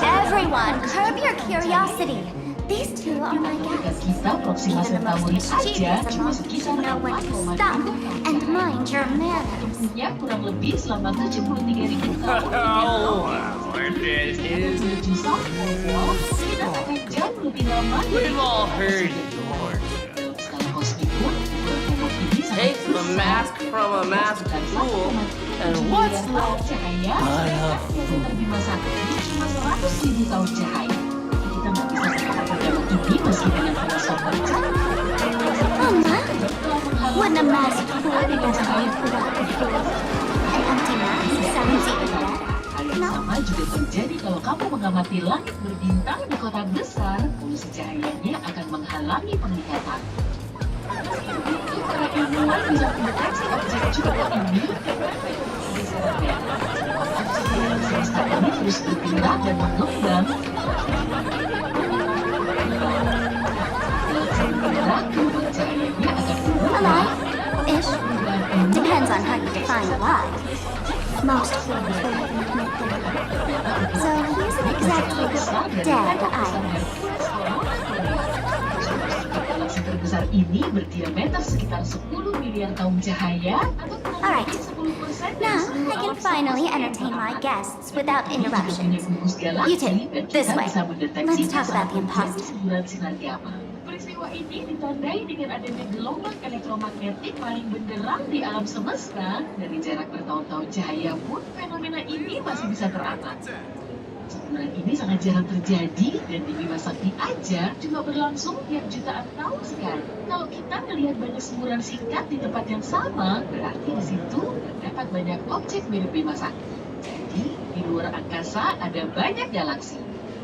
Everyone, curb your curiosity. These two are my guests. Even the most mischievous among you should know when to stop and mind your manners. Kurang lebih selama 73.000 tahun. We've all heard your take the mask from a masked fool, and what's left but a fool? Kita nggak bisa sepakat pada ini meski dengan filosof bercanda. A masked fool who doesn't need food out of food. An empty mask sounds even better. Hal yang sama juga terjadi kalau kamu mengamati langit berbintang di kota besar, polusi cahayanya akan menghalangi penglihatan. Begitu, para ilmuwan bisa mendeteksi objek cukup ini karena pergeseran benda. Objek di alam semesta ini terus bergerak dan mengembang. Alive? Ish. Depends on how you define alive. Most fools will never admit that. So he isn't exactly dead either. Galaksi terbesar ini berdiameter sekitar 10 miliar tahun cahaya. Alright. Now I can finally entertain my guests without interruptions. You two, this way. Let's talk about the imposter. Peristiwa ini ditandai dengan adanya gelombang elektromagnetik paling benderang di alam semesta. Dari jarak bertahun-tahun cahaya pun, fenomena ini masih bisa teramati. Semburan ini sangat jarang terjadi dan di Bima Sakti aja cuma berlangsung tiap jutaan tahun sekali. Kalau kita melihat banyak semburan singkat di tempat yang sama, berarti di situ terdapat banyak objek mirip Bima Sakti. Jadi, di luar angkasa ada banyak galaksi.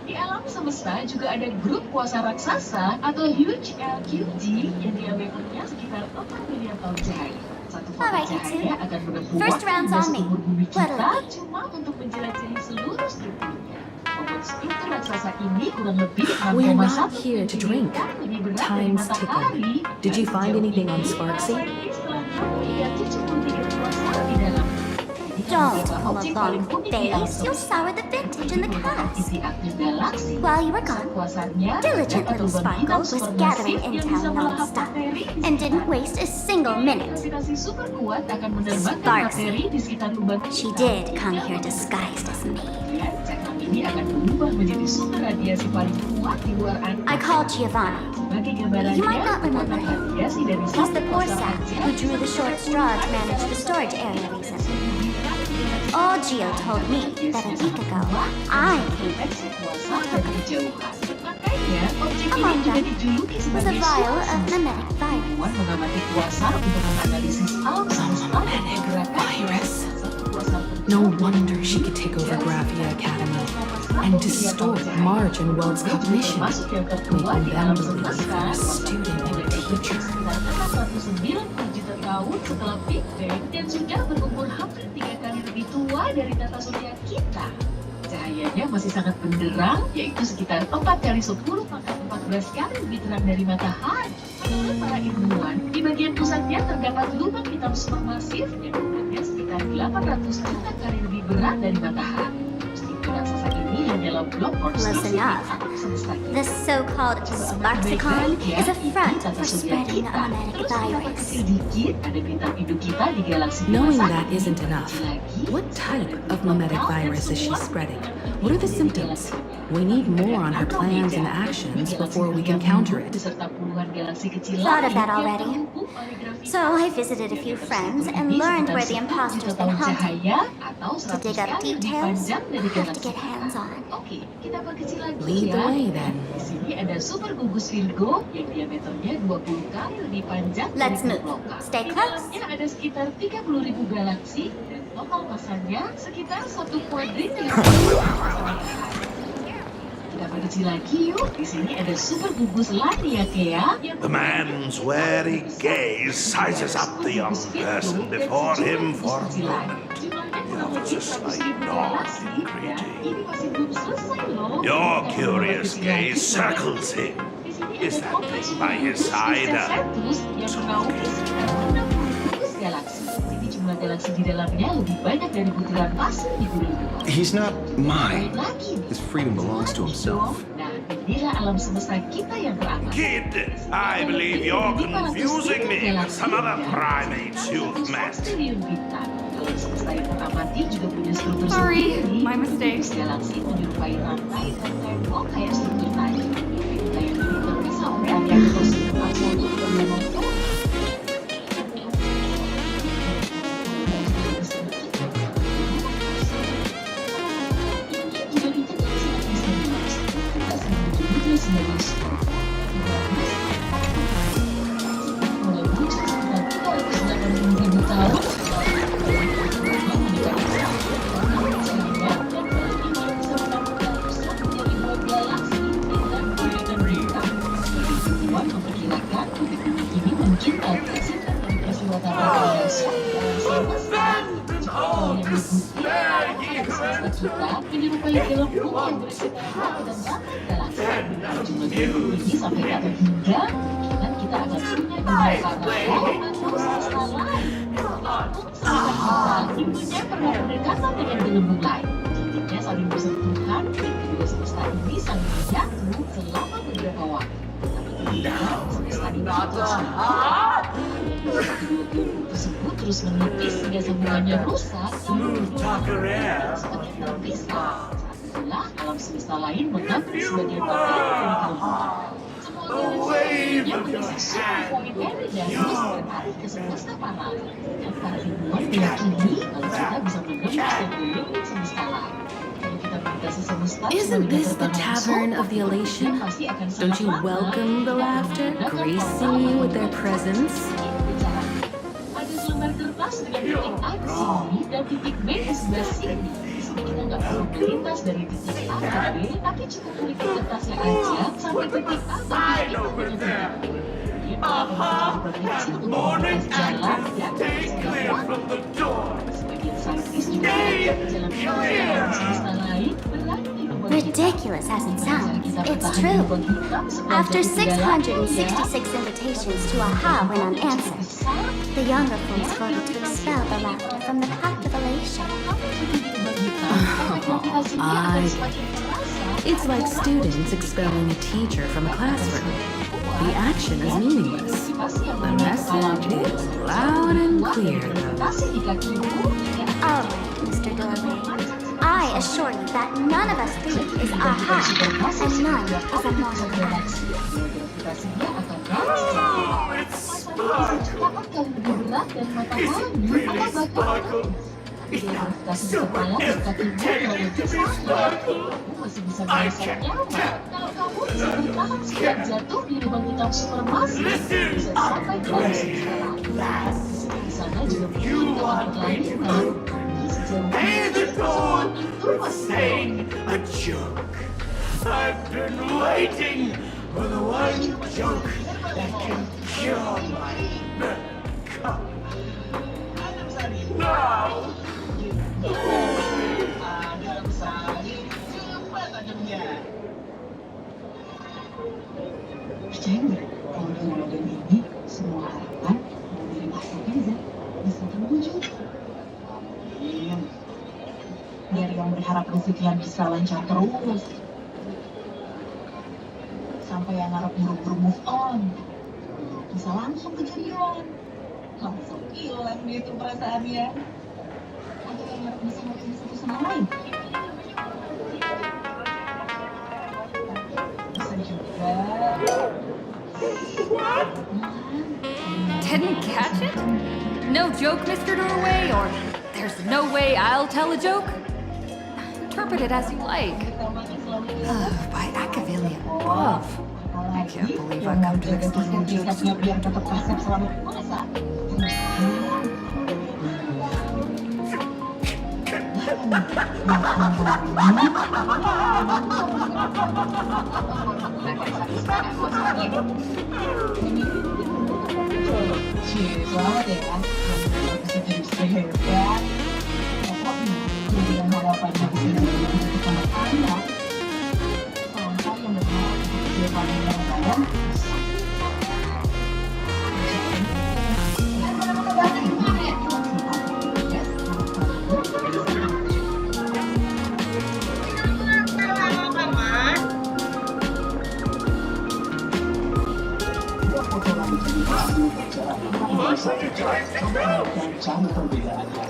Di alam semesta juga ada grup kuasa raksasa atau huge LQG yang diameternya sekitar 4 miliar tahun cahaya. Satu foton cahaya akan menempuh waktu hingga seumur bumi kita cuma untuk menjelajahi seluruh strukturnya. Membuat struktur raksasa ini kurang lebih 6,1 We're not here to drink. Time's ticking. Did you find anything on Sparksy? Don't pull a long face. You'll sour the vintage in the cast. While you were gone, diligent little Sparkle was gathering intel non-stop and didn't waste a single minute. Sparksy. She did come here disguised as me. I called Giovanni. You might not remember him. He's the poor sap who drew the short straw to manage the storage area recently. Old Gio told me that a week ago, I came among them was a vial of mimetic Virus. No wonder she could take over Graphia Academy and distort Marge and Weld's cognition, making them believe they're a student and a teacher. Tahun setelah Big Bang dan sudah berumur hampir 3 kali lebih tua dari tata surya kita. Cahayanya masih sangat benderang, yaitu sekitar 4 kali 10 pangkat 14 kali lebih terang dari matahari. Menurut para ilmuwan, di bagian pusatnya terdapat lubang hitam supermasif yang beratnya sekitar 800 juta kali lebih berat dari matahari. Struktur raksasa ini hanyalah blok Listen up. The so-called Sparksicon is a front for spreading a mimetic virus. Knowing that isn't enough, what type of mimetic virus is she spreading? What are the symptoms? We need more on her plans and actions before we can counter it. Thought of that already. So I visited a few friends and learned where the imposter's been hunting. To dig up details, I have to get hands-on. Lead the way then. Di sini ada super gugus Virgo yang diameternya 20 kali lebih panjang. Let's move. Stay close. Ada sekitar 30.000 galaksi dan total masanya sekitar 1 kuadrillion. Kita perkecil lagi yuk. Di sini ada super gugus Laniakea. The man's wary gaze sizes up the young person before him for a moment. He offers a slight nod in greeting. Your curious gaze circles him. Is that thing by his side He's not mine. His freedom belongs to himself. Kid, I believe you're confusing me with some other primates you've met. Sorry, my mistake. yang berisi hati dan batin galaksi. Jumlah buku ini sampai dapat hingga kemungkinan kita akan punya dunia paralel atau semesta lain. Walaupun semesta kita ibunya pernah berdekatan dengan gelembung lain. Titiknya saling bersentuhan dan kedua semesta ini saling menyatu selama beberapa waktu. Tapi semesta ini terus kedua gelembung tersebut terus menipis hingga sambungannya rusak dan semakin terpisah. Itulah alam semesta lain mengambil sebagian bagian dari gelembung. Semua galaksi mengisi suatu poin Harry dan terus beralih ke semesta paralel. Dan para ilmuwan meyakini kalau kita bisa menembus dan melihat semesta lain. Kalau kita melintasi semesta, Isn't this the Tavern of the Elation? Don't you welcome the laughter, gracing you with their presence? Ada selembar kertas dengan titik A di sini dan titik B di sebelah sini. Kita nggak perlu melintas dari titik A ke B, tapi cukup melihat kertasnya aja sampai titik A sampai kita menyebutkan. Kemudian kita berinteraksi untuk membuat jalan dan sebagian saintis juga jalan jalan semesta lain berlari di lubang Ridiculous as it sounds, it's true. After 666 invitations to a hub went unanswered, the younger folks voted to expel the laughter from the path of elation. It's like students expelling a teacher from a classroom. The action is meaningless. The message is loud and clear, though. All right, Mr. Doorway. I assure you that none of us three is a hub, and none is among us. Oh, it's sparkle! It's sparkle! It's super empty sparkle! I can't listen up at last! You want me to go? Pay the toll for saying a joke. I've been waiting for the one joke that can cure my makeup. Now! Percaya nggak kalau dengan Ramadan ini semua harapan mau dari Mas Kenza bisa terwujud? Amin. Biar yang berharap rezekinya bisa lancar terus. Sampai yang harap buru-buru move on bisa langsung kejadian. Langsung hilang gitu perasaannya. Atau yang harap bisa ngerti satu sama lain. Bisa juga. Didn't catch it? No joke, Mr. Doorway, or there's no way I'll tell a joke? Interpret it as you like. By Acavillia above. I can't believe I've come to explain jokes. Biar tetap kasep selama puasa. Selamat ya, bisa jadi sehebat. Jadi yang harapannya bisa jadi sama anak. Sampai yang berharap kecil paling yang dalam.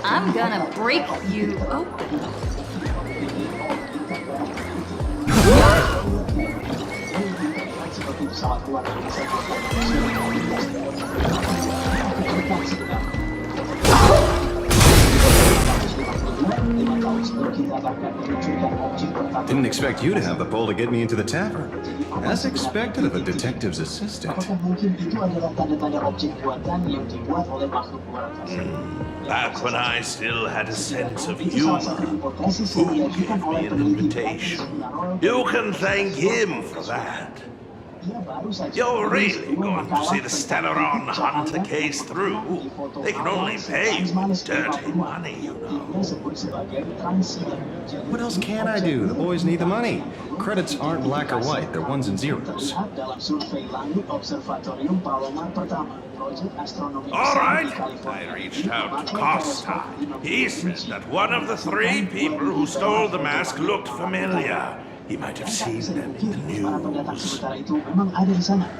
I'm gonna break you open. Didn't expect you to have the pull to get me into the tavern. As expected of a detective's assistant. Back when I still had a sense of humor, who gave me an invitation. You can thank him for that. You're really going to see the Stellaron Hunter case through? They can only pay you with dirty money, you know. What else can I do? The boys need the money. Credits aren't black or white, they're ones and zeros. All right. I reached out to Costa. He said that one of the 3 people who stole the mask looked familiar. He might have seen them in the news.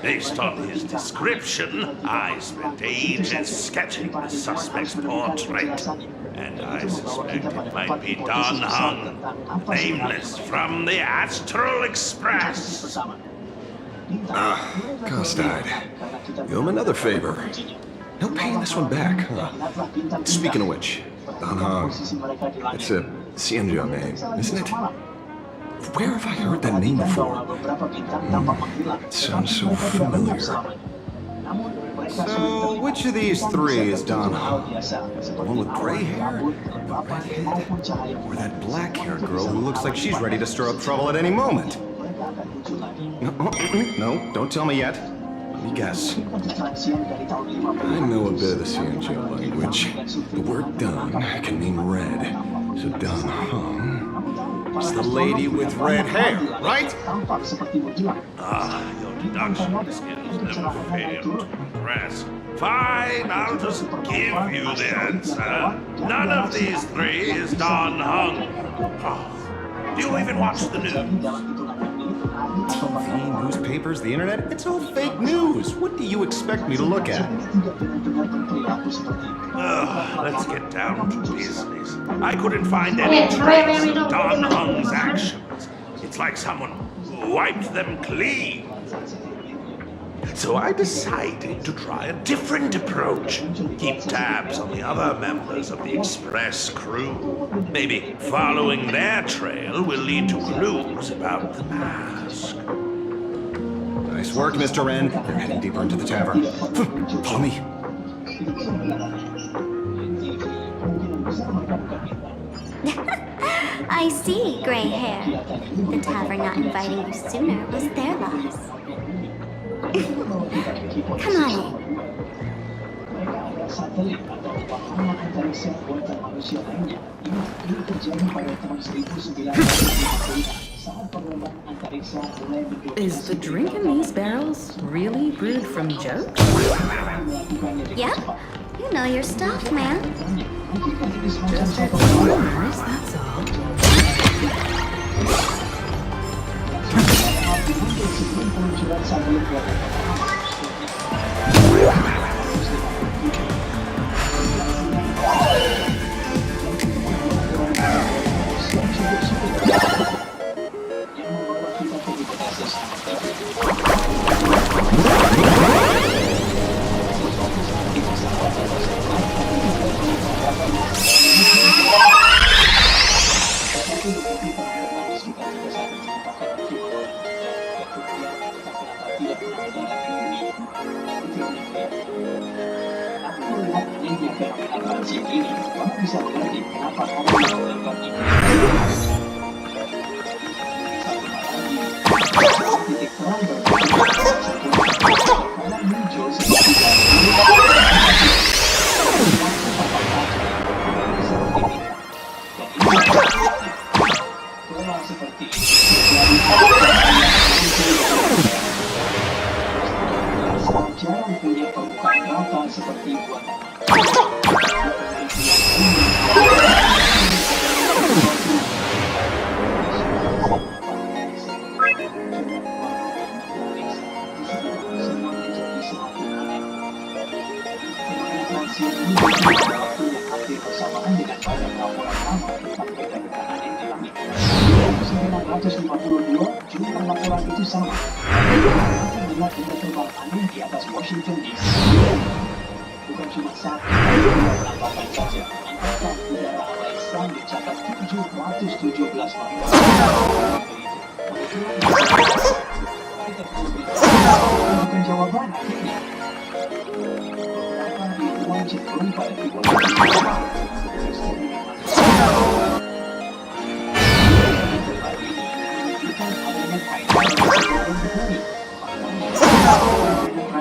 Based on his description, I spent ages sketching the suspect's portrait. And I suspect it might be Don Hung, nameless from the Astral Express. Costide. Do him another favor. He'll pay this one back, huh? Speaking of which, Don Hong. It's a Xianzhou name, isn't it? Where have I heard that name before? It sounds so familiar. So, which of these 3 is Don Hong? The one with gray hair, the redhead, or that black-haired girl who looks like she's ready to stir up trouble at any moment? No, don't tell me yet. Let me guess. I know a bit of Xianzhou language. The word Don can mean red. So Don Hong. It's the lady with red hair, right? Your deduction skills never failed to impress. Fine, I'll just give you the answer. None of these 3 is Don Hung. Oh, do you even watch the news? TV, newspapers, the internet, it's all fake news. What do you expect me to look at? Let's get down to business. I couldn't find any trace of Don Hung's actions. It's like someone wiped them clean. So I decided to try a different approach. Keep tabs on the other members of the Express crew. Maybe following their trail will lead to clues about the mask. Nice work, Mr. Wren. They're heading deeper into the tavern. Follow me. I see, gray hair. The tavern not inviting you sooner was their loss. Come on in. Is the drink in these barrels really brewed from jokes? Yep. You know your stuff, man. Just a few rumors, that's all.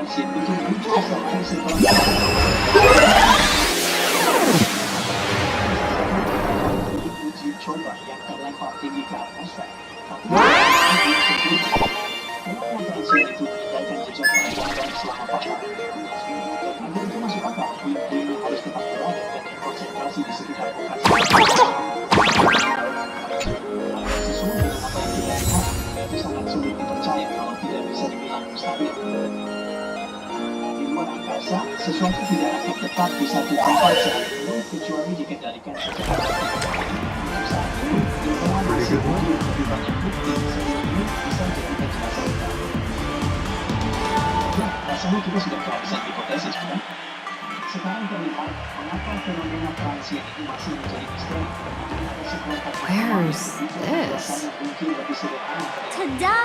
pasien ditunggu cukup lama setelah uji coba yang terlempar tinggi ke atmosfer. Pasien itu meninggalkan jejak perjalanan selama 4 hari. Agar itu masuk akal, tim harus tetap berada dan berkonsentrasi di sekitar lokasi. Sesungguhnya apa yang kita lihat itu sangat sulit dipercaya kalau tidak bisa dibilang mustahil. Di luar angkasa, sesuatu tidak akan tetap di satu tempat secara penuh kecuali dikendalikan secara aktif. Saat ini, ilmuwan masih butuh lebih banyak bukti sebelum ini bisa jadi kejelasan kita. Ya, rasanya kita sudah kehabisan hipotesis, bukan? Sekarang terlihat mengapa fenomena transien itu masih menjadi misteri. Where's this? Ta-da!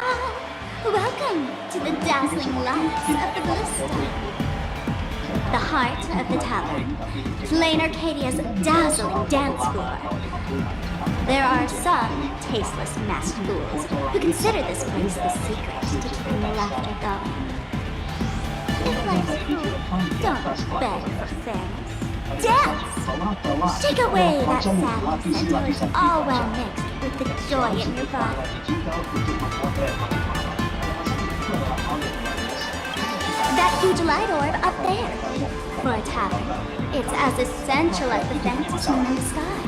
Welcome to the dazzling lights of the blue star. The heart of the tavern, Plain Arcadia's dazzling dance floor. There are some tasteless masked fools who consider this place the secret to keeping the laughter going. If life's cruel, don't beg for fairness. Dance! Shake away that sadness until it's all well mixed with the joy in your body. That huge light orb up there. For a tavern, it's as essential as the Ventus moon in the sky.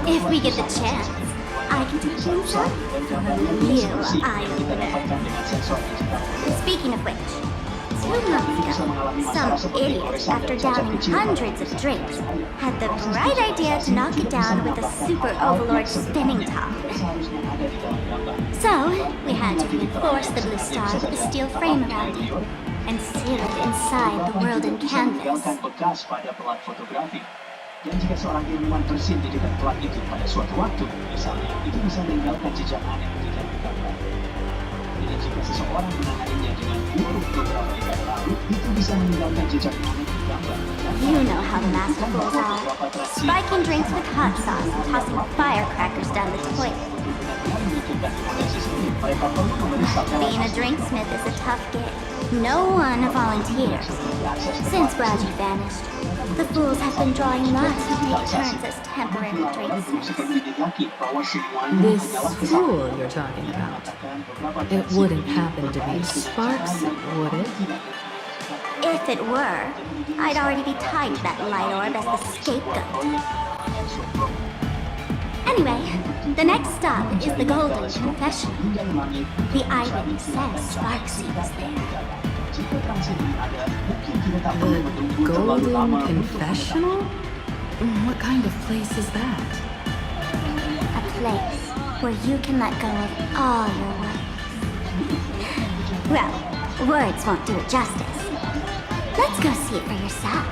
If we get the chance, I can teach you some real eye-opener. Speaking of which, 2 months ago, some idiot, after downing hundreds of drinks, had the bright idea to knock it down with a super overlord spinning top. So, we had to reinforce the blue star with a steel frame around it, and seal it inside the world in canvas. Dan jika seorang ilmuwan bersin di dekat pelat itu pada suatu waktu, misalnya, itu bisa meninggalkan jejak aneh di dalam gambar. Dan jika seseorang menanganinya dengan buruk beberapa dekade lalu, itu bisa meninggalkan jejak aneh di gambar. You know how the master fools are. Spiking drinks with hot sauce and tossing firecrackers down the toilet. Being a drinksmith is a tough gig. No one volunteers. Since Raji vanished, the fools have been drawing lots who take turns as temporary drinksmiths. This fool you're talking about, it wouldn't happen to be Sparks, would it? If it were, I'd already be tied to that light orb as the scapegoat. Anyway, the next stop is the Golden Confessional. The eyewitness says Sparksy was there. The Golden Confessional? What kind of place is that? A place where you can let go of all your worries. Well, words won't do it justice. Let's go see it for yourself.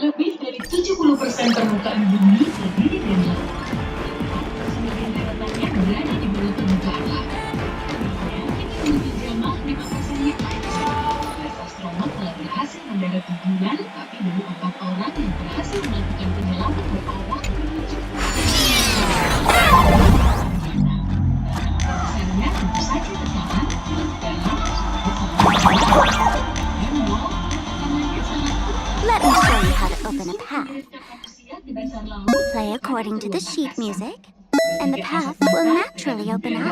Lebih dari 70% permukaan bumi terdiri dari laut. Sebagian daeratannya berada di bawah permukaan laut. Ini menjamah 5% yang lain. 11 astronot telah berhasil mendarat di bulan, tapi baru 4 orang yang berhasil melakukan penyelaman berawak menuju besarnya tentu saja tertahan Let me show you how to open a path. Play according to the sheet music, and the path will naturally open up.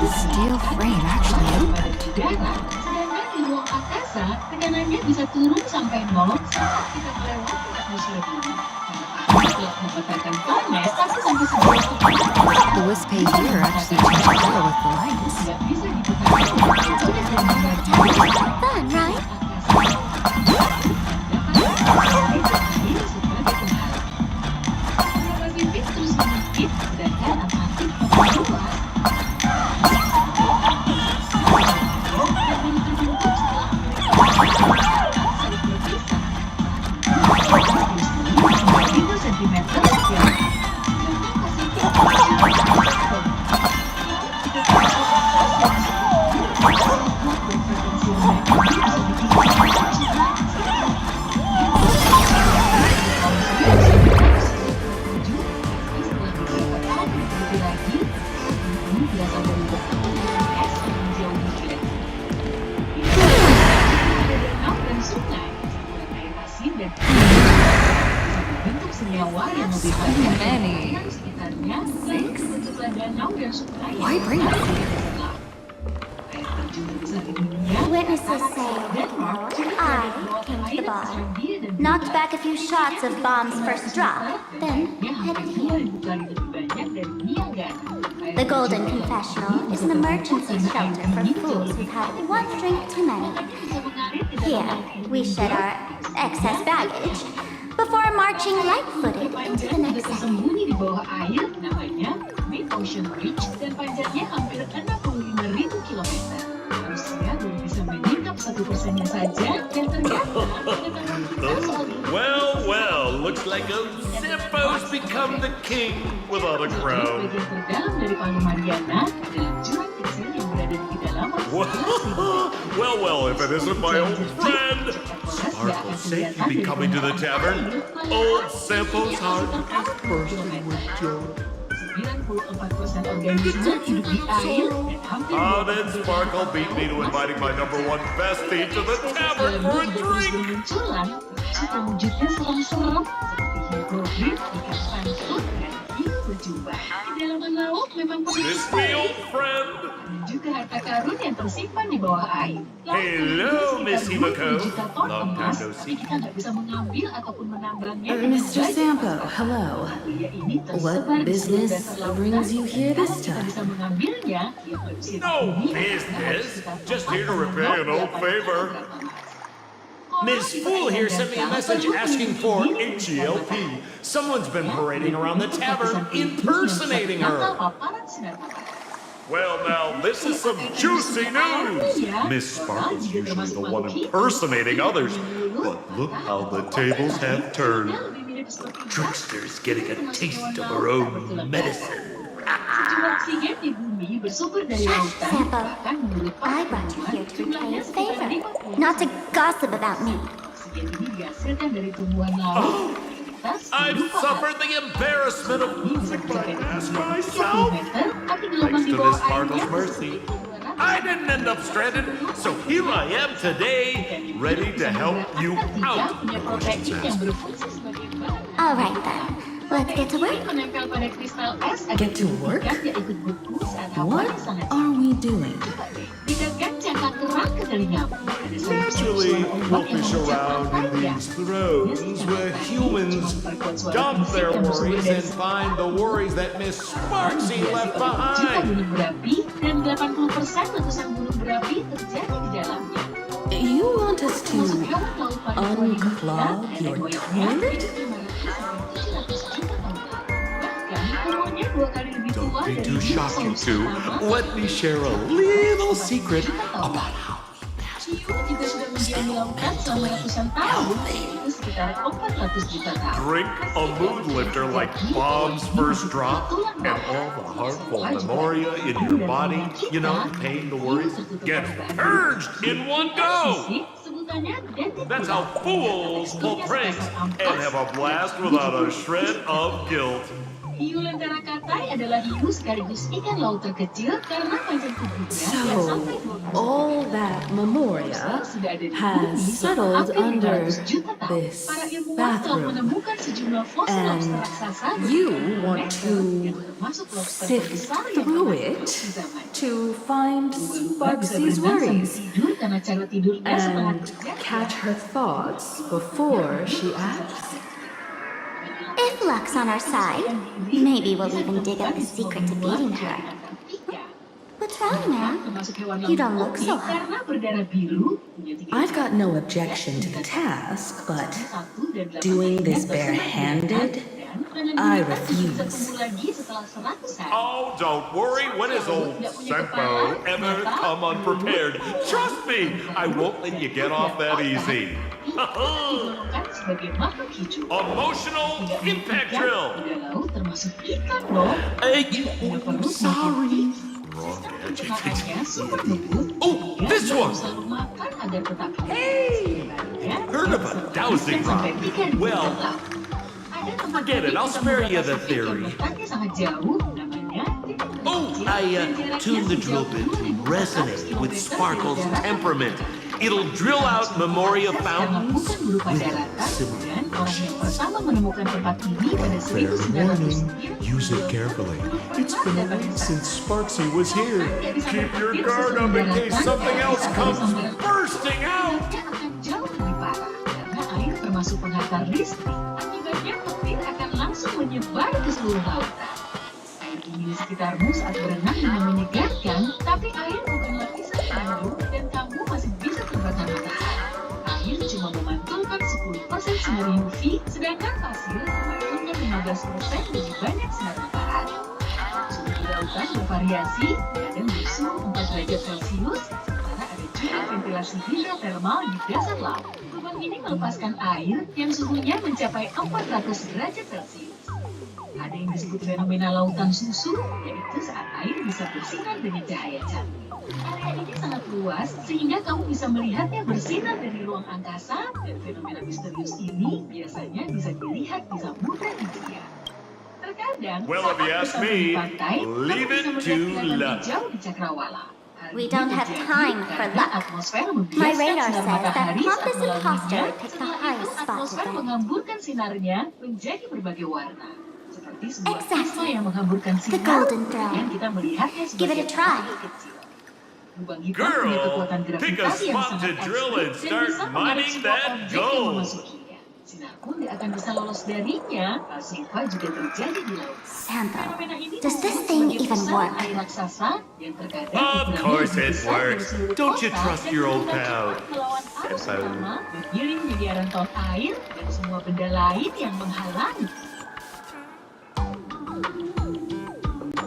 The steel frame actually opened. Sedangkan di ruang angkasa, tegangannya bisa turun sampai 0 saat kita melewati atmosfer bumi. Telah membatalkan panas, tapi sampai sebuah The wispy here actually changed color with the lights. Fun, right? Many. Why bring us here? Witnesses say I came to the bar, knocked back a few shots of Bomb's first drop, then headed here. The Golden Confessional is an emergency shelter for fools who've had one drink too many. Here, we shed our excess baggage before marching light-footed into the next city. Tersembunyi di bawah air, namanya Mid Ocean Ridge dan panjangnya hampir 65.000 kilometer. Rusia baru bisa menyingkap 1%-nya saja, dan ternyata pengetahuan kita soal Well, well, looks like a Zippo's become the king without a crown. bagian terdalam dari Palu Mariana adalah jurang kecil yang berada di kedalaman 11.000. Well, if it isn't my old friend. Sparkle said you'd be coming to the tavern. Old Zippo's heart is bursting with joy. 94% organisme hidup di air dan hampir How did Sparkle beat me to inviting my #1 bestie to the tavern for a drink? bermunculan, cita wujudnya serem-serem seperti hipogrif, ikan pansut, dan hiu berjubah. Kedalaman laut memang penuh Miss me, old friend. dan juga harta karun yang tersimpan di bawah air. Hello, Miss Himiko. Juta ton Long time emas, no tapi see. kita nggak bisa mengambil ataupun menambangnya. dengan Mr. baik. Sampo, hello. Pria ini What tersebar di seluruh business dasar lautan. brings you here this Kalau kita time? bisa mengambilnya, ya manusia No bumi business. Just here to repay an old favor. Miss Fool here sent me a message asking for H-E-L-P. Someone's been parading around the tavern impersonating her. Well, now, this is some juicy news. Miss Sparkle's usually the one impersonating others, but look how the tables have turned. Trickster's getting a taste of her own medicine. Sejumlah oksigen di bumi bersumber dari lautan, Sampo, bahkan menurut I brought you here to retain a favor, not to gossip about me. oksigen ini dihasilkan dari tumbuhan laut. I've suffered the embarrassment of losing my mask myself. Thanks to Miss Sparkle's mercy, I didn't end up stranded, so here I am today, ready to help you out. All right then, let's get to work. Get to work? What are we doing? Naturally, we'll fish around in these thrones where humans dump their worries and find the worries that Miss Sparksy left behind. Gunung berapi dan 80% letusan gunung berapi terjadi di dalamnya. You want us to unclog your toilet? Don't be too shocking, too. Let me share a little secret about how Juga sudah mendiami lautan selama ratusan tahun, itu sekitar 400 juta tahun. drink a mood lifter like Bomb's first drop, and all the harmful memoria in your body, you know, the pain, the worries, get purged in one go. That's how fools pull pranks and have a blast without a shred of guilt. Hiu lentera katai adalah hiu sekaligus ikan laut terkecil karena panjang tubuhnya yang sampai All that memoria has settled under this bathroom, and you want to sift through it to find Sparksy's worries and catch her thoughts before she acts. If luck's on our side, maybe we'll even dig up the secret to beating her. What's wrong, man? You don't look so hot. I've got no objection to the task, but doing this barehanded, I refuse. Oh, don't worry. When has old Sempo ever come unprepared? Trust me, I won't let you get off that easy. Emotional impact drill. Sorry. Wrong gadget. Oh, this one. agar tetap Heard of a dowsing rod? Well, forget it. I'll spare you the theory. Oh, I tuned the drill bit to resonate with Sparkle's temperament. It'll drill out Memoria fountains with Fair warning, use it carefully. It's been a week since Sparksy was here. Keep your guard up in case something else comes bursting out. Jauh lebih parah karena air termasuk penghantar listrik. Akibatnya petir akan langsung menyebar ke seluruh lautan. Air dingin di sekitarmu saat berenang memang menyegarkan, tapi air bukan lapisan pelindung dan kamu masih bisa terbakar matahari. Air cuma memantulkan 10% sinar UV, sedangkan pasir memantulkan 15% lebih banyak sinar matahari. Suhu di lautan bervariasi, kadang bersuhu 4 derajat Celcius, sementara ada juga ventilasi hidrotermal di dasar laut. Lubang ini melepaskan air yang suhunya mencapai 400 derajat Celcius. Ada yang disebut fenomena lautan susu, yaitu saat air bisa bersinar dengan cahaya cantik. Area ini sangat luas, sehingga kamu bisa melihatnya bersinar dari ruang angkasa, dan fenomena misterius ini biasanya bisa dilihat di Samudra Hindia. Terkadang, Well, if you ask me, leave it to luck. hijau di Cakrawala. We don't have time for luck. My radar says that Pompous Imposter picked the highest spot Atmosfer today. menghamburkan sinarnya menjadi berbagai warna. Seperti sebuah Exactly. pistol yang menghamburkan The sinar, golden thread. yang kita melihatnya Give it sebagai a try. partikel kecil. Lubang hitam punya Girl, kekuatan pick a gravitasi yang spot sangat to drill ekstrim and dan start bisa menarik mining semua that objek yang gold. memasukinya. Sinar pun tidak akan bisa lolos darinya. Hal serupa juga terjadi di laut. Sampo, Fenomena ini does this disebut thing sebagai even pusaran work? air raksasa yang terkadang Of ukurannya course lebih it besar dari works. seluruh Don't you kota trust dan your old menggunakan pal? melawan arus Yes, I do. utama, beriring miliaran ton air dan semua benda lain yang menghalangi.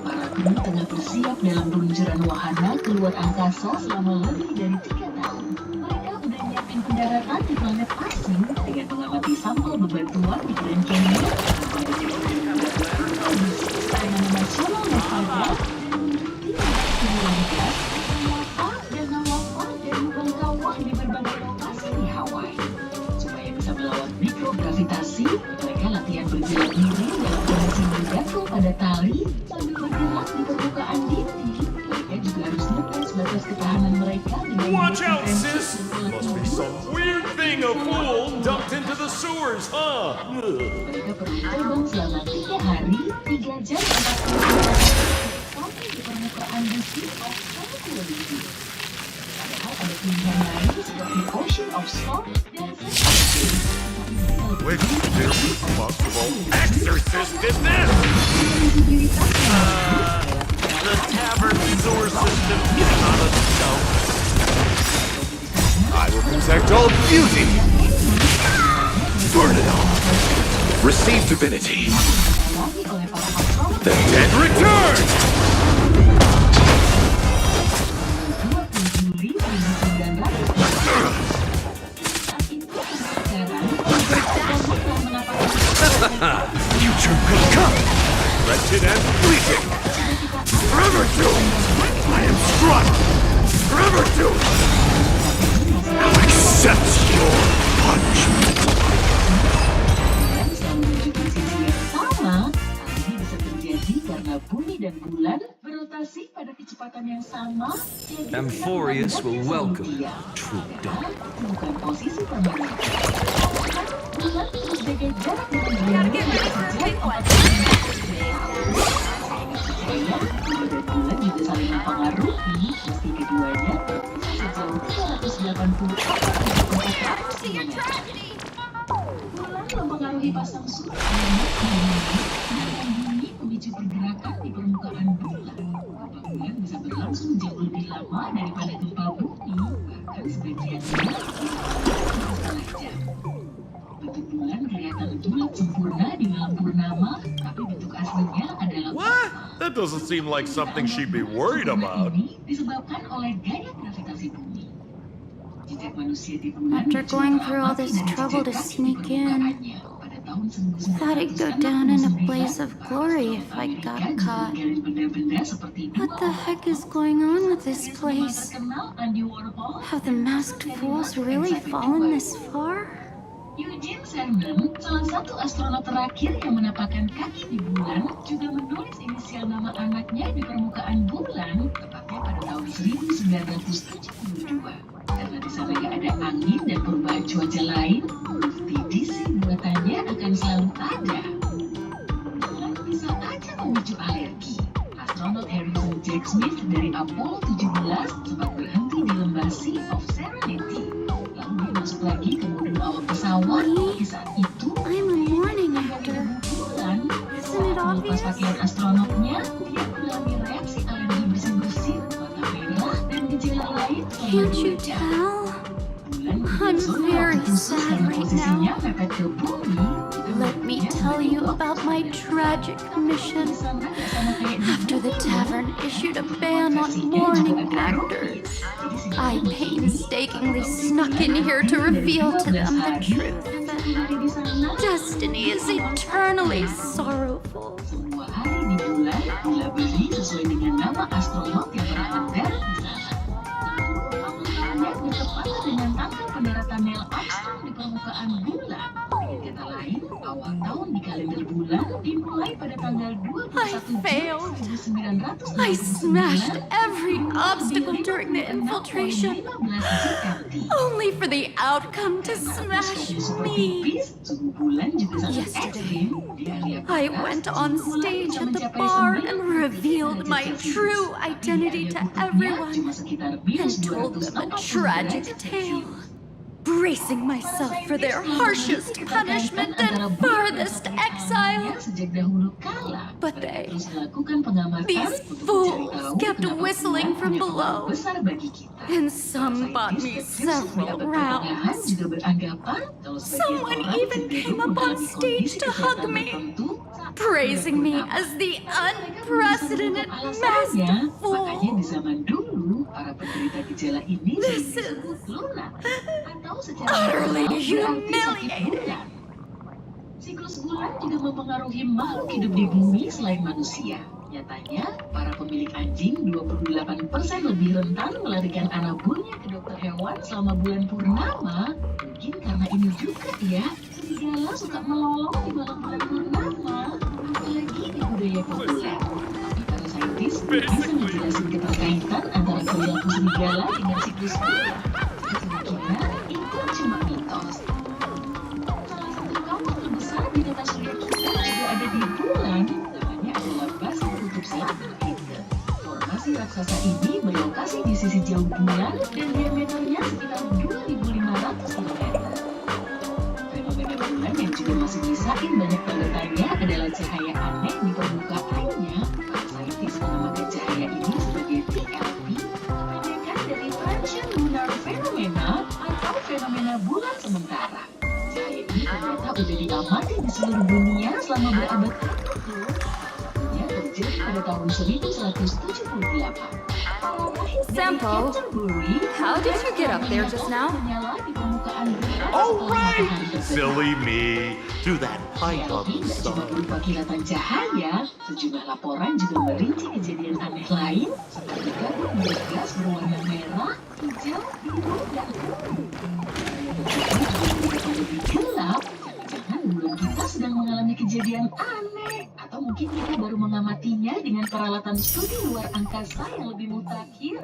Para kru tengah bersiap dalam peluncuran wahana keluar angkasa selama lebih dari 3 tahun. Mereka udah nyiapin pendaratan di planet asing dengan mengamati sampel bebatuan di Grand Canyon, Taman Nasional Nevada, dan gas, laut dan lava dan lubang kawah di berbagai lokasi di Hawaii. Supaya bisa melawan mikrogravitasi, mereka latihan bergerak diri dalam kondisi bergantung pada tali sambil bergerak di permukaan dinding. Mereka juga harus ngetes batas ketahanan mereka dengan Watch out, memiliki sis! Must be some weird thing a fool dumped into the sewers, huh? Mereka perlu terbang selama 3 hari, 3 jam, 40 sampai di permukaan besi offshore Florida. Padahal ada pilihan lain seperti Ocean of Storm dan Which irresponsible exorcist is this? The tavern sewer system is not a joke. I will protect all beauty. Burn it all. Receive divinity. The dead return! Future will come. Wretched and Fleeting. Forever doomed. I am struck. Forever doomed. Now accept your punishment. Sama, hal ini bisa terjadi karena bumi dan bulan berotasi pada kecepatan yang sama. Amphorius will welcome true dawn. Bukan posisi permanen. Bulan terus jaga jarak dengan bumi sejak 4 Percaya, bumi dan bulan juga saling mempengaruhi meski keduanya sejauh 384 kilometer. Bulan mempengaruhi pasang surya sedangkan bumi memicu pergerakan di permukaan bulan. Gempa bulan bisa berlangsung jauh lebih lama daripada gempa bumi, bahkan sebagiannya bisa setengah jam. Bentuk bulan kelihatan bulat sempurna di malam purnama, tapi bentuk aslinya adalah What? That doesn't seem like something she'd be worried about. ini disebabkan oleh gaya gravitasi bumi. Jejak manusia di bulan After going through all this trouble to sneak in, Thought it'd go down in a blaze of glory if I got caught. What the heck is going on with this place? Have the masked fools really fallen this far? Eugene Cernan, salah satu astronot terakhir yang menapakkan kaki di bulan, juga menulis inisial nama anaknya di permukaan bulan, tepatnya pada tahun 1972. Karena di sana gak ada angin dan perubahan cuaca lain, TDC buatannya akan selalu ada. Bulan bisa aja memicu alergi. Astronot Harrison Jack Smith dari Apollo 17 sempat berhenti di lembah Sea of Serenity. Lalu dia masuk lagi ke modul awak pesawat. Di saat itu, I'm a morning actor. bulan Isn't it melepas obvious? pakaian astronotnya, dia mengalami reaksi alergi bersin-bersin, mata merah, dan gejala lain. Can't you tell? I'm very sad right now. Let me tell you about my tragic mission. After the tavern issued a ban on morning actors, I painstakingly snuck in here to reveal to them the truth that destiny is eternally sorrowful. Semua hari di bulan dilabeli sesuai dengan nama astronot yang pernah mendarat di sana. Awalnya bertepatan dengan tanggal pendaratan Neil Armstrong di permukaan bulan. Dengan kata lain, awal tahun di kalender bulan dimulai pada tanggal 21 Juli 1969. I smashed every obstacle during the infiltration, only for the outcome to smash me. Yesterday, I went on stage at the bar and revealed my true identity to everyone and told them a tragic tale, bracing myself for their harshest punishment and farthest exile. But these fools kept whistling from below, and some bought me several rounds. Someone even came up on stage to hug me, praising me as the unprecedented masked fool. This is utterly humiliating. Siklus bulan juga mempengaruhi makhluk hidup di bumi selain manusia. Nyatanya, para pemilik anjing 28% lebih rentan melarikan anabolnya ke dokter hewan selama bulan purnama. Mungkin karena ini juga ya, serigala suka melolong di malam bulan purnama, apalagi di budaya populer. Tapi para saintis bisa menjelaskan keterkaitan antara perilaku serigala dengan siklus bulan. Kemungkinan itu cuma mitos. Di tata surya kita juga ada di bulan, namanya adalah Basi Kutub Selatan Hidden. Formasi raksasa ini berlokasi di sisi jauh bulan dan diameternya sekitar 2.500 km. Fenomena bulan yang juga masih nyisain banyak tanda tanya adalah cahaya aneh di permukaannya. Para saintis menamakan cahaya ini sebagai TLP, kependekan dari Transient Lunar Phenomena atau fenomena bulan sementara. Cahaya ini ternyata udah diamati di seluruh dunia selama berabad-abad loh. Satunya terjadi pada tahun 1178. Sampo, how did you get up there just now? Oh, right! Silly me. To that pipe of the sun. Berupa kilatan cahaya, sejumlah laporan juga merinci kejadian aneh lain seperti kabut gas berwarna merah, hijau, biru, dan kuning. Lebih gelap, jangan-jangan bulan kita sedang mengalami kejadian aneh. Atau mungkin kita baru mengamatinya dengan peralatan studi luar angkasa yang lebih mutakhir.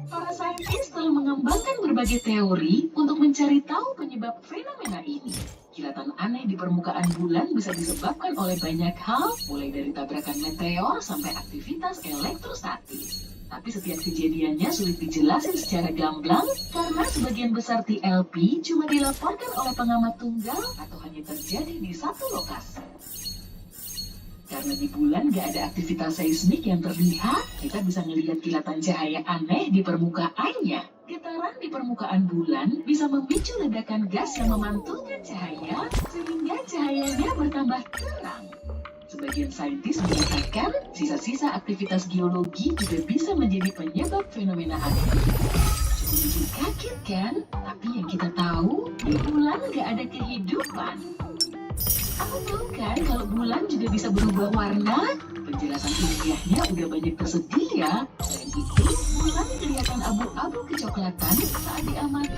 Para saintis telah mengembangkan berbagai teori untuk mencari tahu penyebab fenomena ini. Kilatan aneh di permukaan bulan bisa disebabkan oleh banyak hal, mulai dari tabrakan meteor sampai aktivitas elektrostatis. Tapi setiap kejadiannya sulit dijelasin secara gamblang karena sebagian besar TLP cuma dilaporkan oleh pengamat tunggal atau hanya terjadi di satu lokasi. Karena di bulan gak ada aktivitas seismik yang terlihat, kita bisa melihat kilatan cahaya aneh di permukaannya. Getaran di permukaan bulan bisa memicu ledakan gas yang memantulkan cahaya sehingga cahayanya bertambah terang. Sebagian saintis mengatakan sisa-sisa aktivitas geologi juga bisa menjadi penyebab fenomena aneh. Cukup bikin kaget kan? Tapi yang kita tahu, di bulan gak ada kehidupan. Kamu tahu kan kalau bulan juga bisa berubah warna? Penjelasan ilmiahnya udah banyak tersedia. Selain itu, bulan kelihatan abu-abu kecoklatan saat diamati